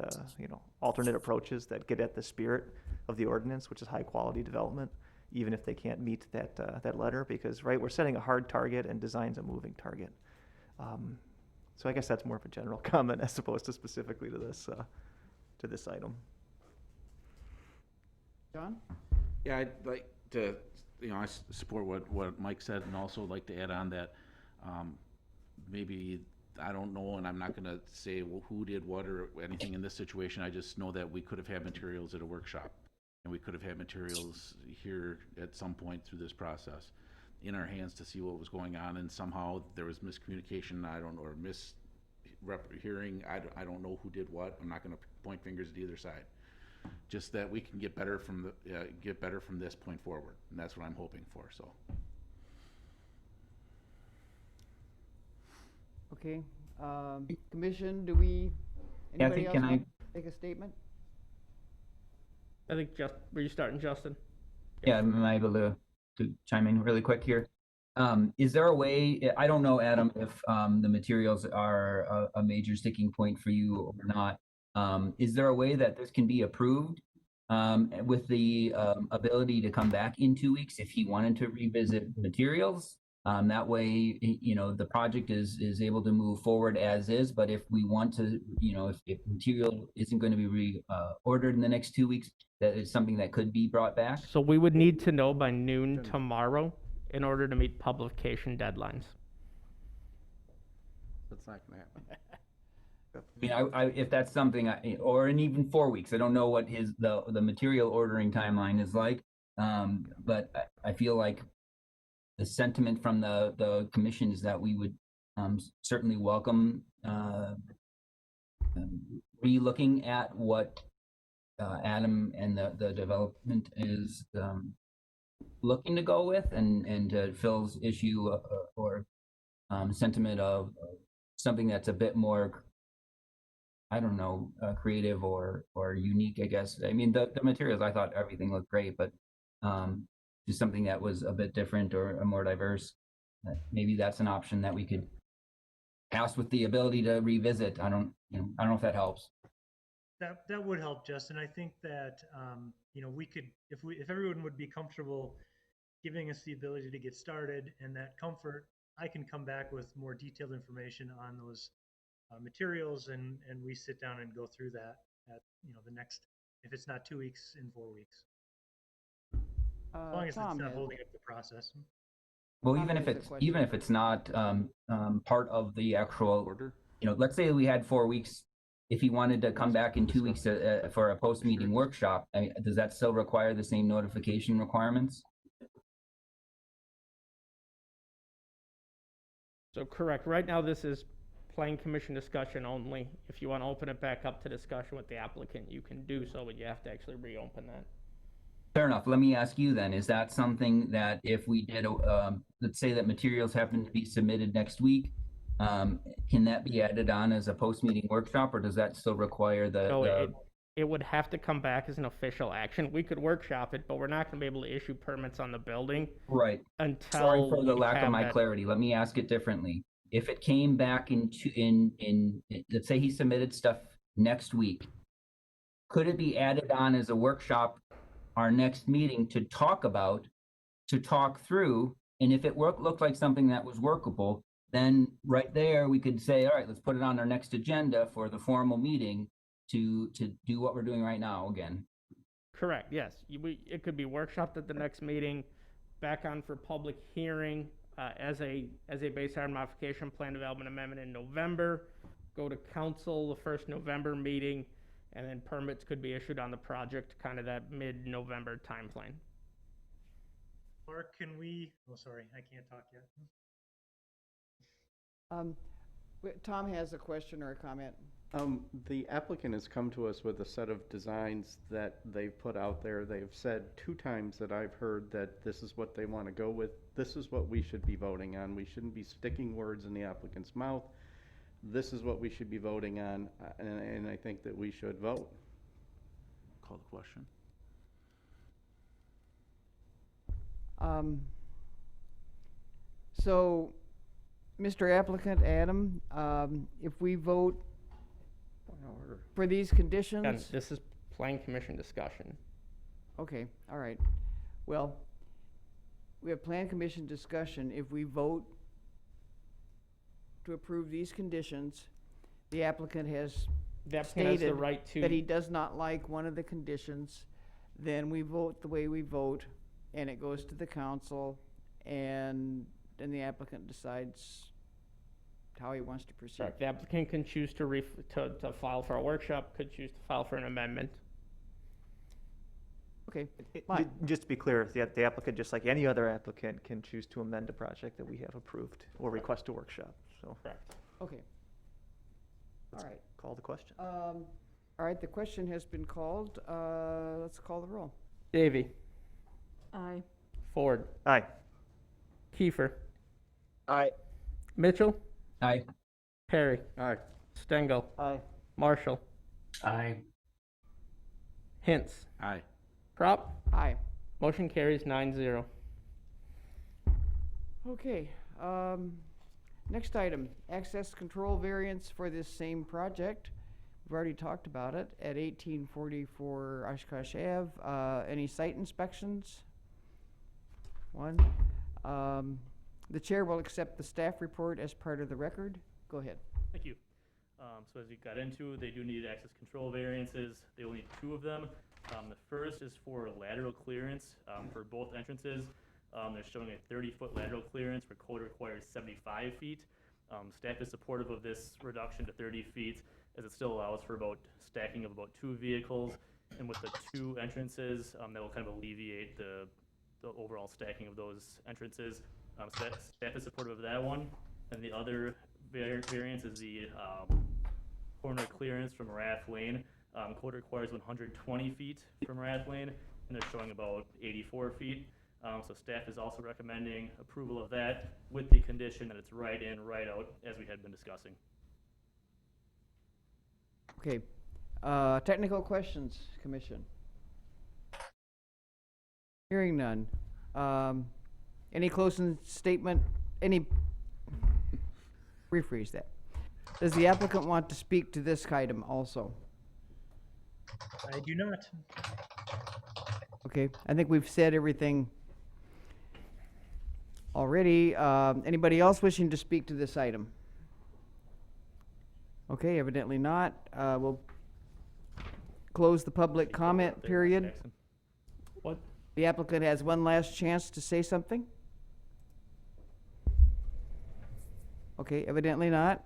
alternate approaches that get at the spirit of the ordinance, which is high quality development, even if they can't meet that letter, because we're setting a hard target and design's a moving target. So I guess that's more of a general comment as opposed to specifically to this item. John? Yeah, I'd like to, I support what Mike said, and also like to add on that maybe, I don't know, and I'm not going to say who did what or anything in this situation. I just know that we could have had materials at a workshop, and we could have had materials here at some point through this process in our hands to see what was going on, and somehow there was miscommunication, or mishearing. I don't know who did what. I'm not going to point fingers at either side. Just that we can get better from this point forward, and that's what I'm hoping for. So. Okay. Commission, anybody else can want to make a statement? I think were you starting, Justin? Yeah, am I able to chime in really quick here? Is there a way, I don't know, Adam, if the materials are a major sticking point for you or not. Is there a way that this can be approved with the ability to come back in 2 weeks if he wanted to revisit materials? That way, the project is able to move forward as is. But if we want to, if material isn't going to be ordered in the next 2 weeks, that is something that could be brought back. So we would need to know by noon tomorrow in order to meet publication deadlines. That's not going to happen. I mean, if that's something, or in even 4 weeks, I don't know what the material ordering timeline is like. But I feel like the sentiment from the commission is that we would certainly welcome re-looking at what Adam and the development is looking to go with, and Phil's issue or sentiment of something that's a bit more, I don't know, creative or unique, I guess. I mean, the materials, I thought everything looked great, but just something that was a bit different or more diverse. Maybe that's an option that we could pass with the ability to revisit. I don't know if that helps. That would help, Justin. I think that we could, if everyone would be comfortable giving us the ability to get started and that comfort, I can come back with more detailed information on those materials, and we sit down and go through that at the next, if it's not 2 weeks, in 4 weeks. As long as Tom, it's not holding up the process. Well, Tom even has if a it's not part of the actual order, let's say we had 4 weeks. If he wanted to come back in 2 weeks for a post-meeting workshop, does that still require the same notification requirements? So correct. Right now, this is plain commission discussion only. If you want to open it back up to discussion with the applicant, you can do so, but you have to actually reopen that. Fair enough. Let me ask you then, is that something that if we did, let's say that materials happen to be submitted next week, can that be added on as a post-meeting workshop, or does that still require So the it would have to come back as an official action. We could workshop it, but we're not gonna be able to issue permits on the building right? until Sorry for the we lack of have my that- clarity. Let me ask it differently. If it came back let's say he submitted stuff next week, could it be added on as a workshop our next meeting to talk through, and if it looked like something that was workable, then right there we could say, all right, let's put it on our next agenda for the formal meeting to do what we're doing right now again. Correct, yes. It could be workshopped at the next meeting, back on for public hearing, as a base hard modification plan development amendment in November, go to council the first November meeting, and then permits could be issued on the project, kind of that mid-November timeframe. Mark, can we, oh, sorry, I can't talk yet. Tom has a question or a comment. The applicant has come to us with a set of designs that they've put out there. They've said 2 times that I've heard that this is what they want to go with. This is what we should be voting on. We shouldn't be sticking words in the applicant's mouth. This is what we should be voting on, and I think that we should vote. Call the question. So, Mr. Applicant, Adam, if we vote for these conditions. And this is plan commission discussion. Okay, all right. Well, we have plan commission discussion. If we vote to approve these conditions, the applicant has The applicant has the stated right to. that he does not like one of the conditions, then we vote the way we vote, and it goes to the council, and then the applicant decides how he wants to proceed. Correct. The applicant can choose to file for a workshop, could choose to file for an amendment. Okay, fine. Just to be clear, the applicant, just like any other applicant, can choose to amend a project that we have approved or request a workshop, so. Correct. Okay. All right. Call the question. All right, the question has been called. Let's call the roll. Davy, Aye. Ford, Aye. Kiefer, Aye. Mitchell, Aye. Perry, Aye. Stengel, Aye. Marshall, Aye. Hintz, Aye. Prop. Aye. Motion carries 9-0. Okay, next item, access control variance for this same project. We've already talked about it at 1844 Oshkosh Ave. Any site inspections? One. The chair will accept the staff report as part of the record. Go ahead. Thank you. So as you got into, they do need access control variances. They only need 2 of them. The first is for lateral clearance for both entrances. They're showing a 30-foot lateral clearance where code requires 75 feet. Staff is supportive of this reduction to 30 feet as it still allows for about stacking of about 2 vehicles. And with the 2 entrances, that will kind of alleviate the overall stacking of those entrances. Staff is supportive of that one. And the other variance is the corner clearance from Rath Lane. Code requires 120 feet from Rath Lane, and they're showing about 84 feet. So staff is also recommending approval of that with the condition that it's right in, right out, as we had been discussing. Okay, technical questions, commission? Hearing none. Any closing statement, rephrase that. Does the applicant want to speak to this item also? I do not. Okay, I think we've said everything already. Anybody else wishing to speak to this item? Okay, evidently not. We'll close the public comment period. What? The applicant has one last chance to say something. Okay, evidently not.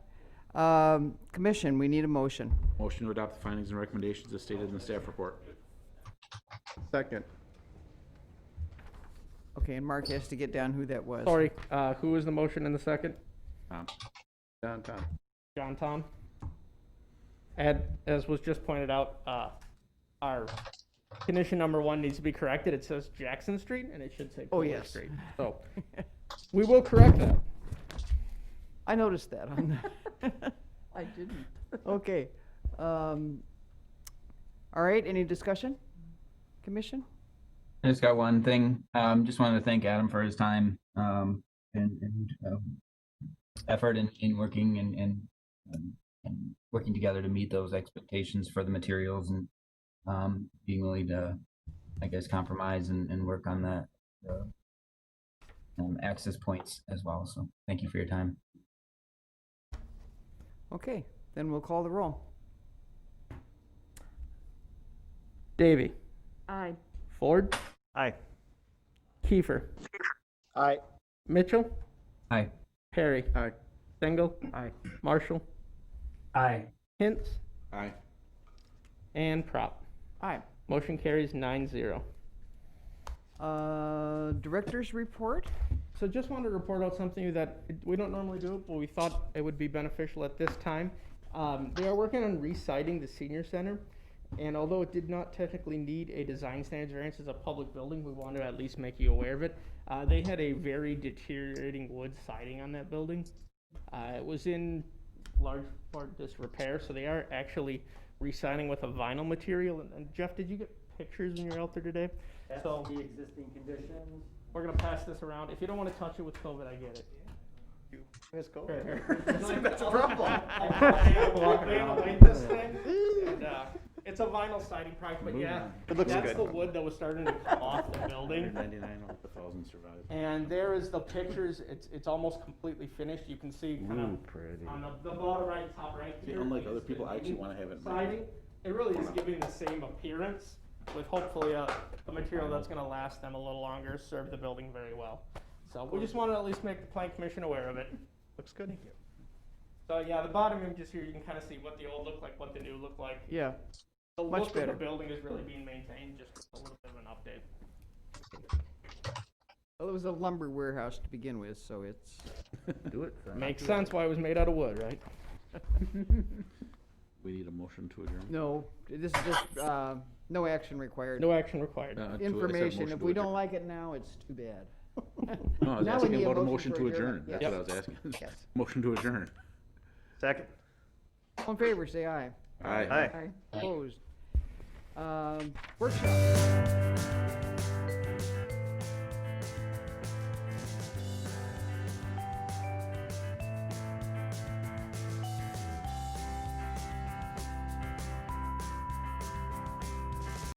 Commission, we need a motion. Motion to adopt the findings and recommendations as stated in the staff report. Second. Okay, and Mark has to get down who that was. Sorry, who was the motion in the second? John. John Tom. As was just pointed out, our condition number 1 needs to be corrected. It says Jackson Street, and it should say Oh, Kohler yes. Street. So, we will correct that. I noticed that on the. I didn't. Okay. All right, any discussion? Commission? I just got one thing. Just wanted to thank Adam for his time and effort in working and working together to meet those expectations for the materials and being willing to, I guess, compromise and work on that access points as well. So thank you for your time. Okay, then we'll call the roll. Davy, Aye. Ford, Aye. Kiefer, Aye. Mitchell, Aye. Perry, Aye. Stengel, Aye. Marshall, Aye. Hintz, Aye. and Prop. Aye. Motion carries 9-0. Director's report? So just wanted to report out something that we don't normally do, but we thought it would be beneficial at this time. They are working on re-siding the senior center, and although it did not technically need a design standards variance as a public building, we wanted to at least make you aware of it. They had a very deteriorating wood siding on that building. It was in large part disrepair, so they are actually re-siding with a vinyl material. And Jeff, did you get pictures when you were out there today? That's So the existing conditions. we're gonna pass this around. If you don't want to touch it with COVID, I get it. Let's go. That's a problem. This thing, and, it's a vinyl siding product, but yeah, It looks that's good. the wood that was starting to come off the building. 199 of the 1,000 survived. And there is the pictures. It's almost completely finished. You can see kind of Pretty. on the bottom right, top right. See, here unlike is other the people, I actually new want to have it. siding. It really is giving the same appearance with hopefully a material that's going to last them a little longer, serve the building very well. So we just wanted to at least make the Plan Commission aware of it. Looks good. So yeah, the bottom image here, you can kind of see what the old looked like, what the new looked like. Yeah. The Much look better. of the building is really being maintained, just a little bit of an update. Well, it was a lumber warehouse to begin with, so it's. Do it. Makes sense why it was made out of wood, right? We need a motion to adjourn. No, this is just, no action required. No action required. Information. If we don't like it now, it's too bad. No, I was Now we asking need a about a motion motion for to adjourn. adjournment. That's Yes. what I was asking. Yes. Motion to adjourn. Second. All in favor, say aye. Aye. Aye. Opposed. Workshop.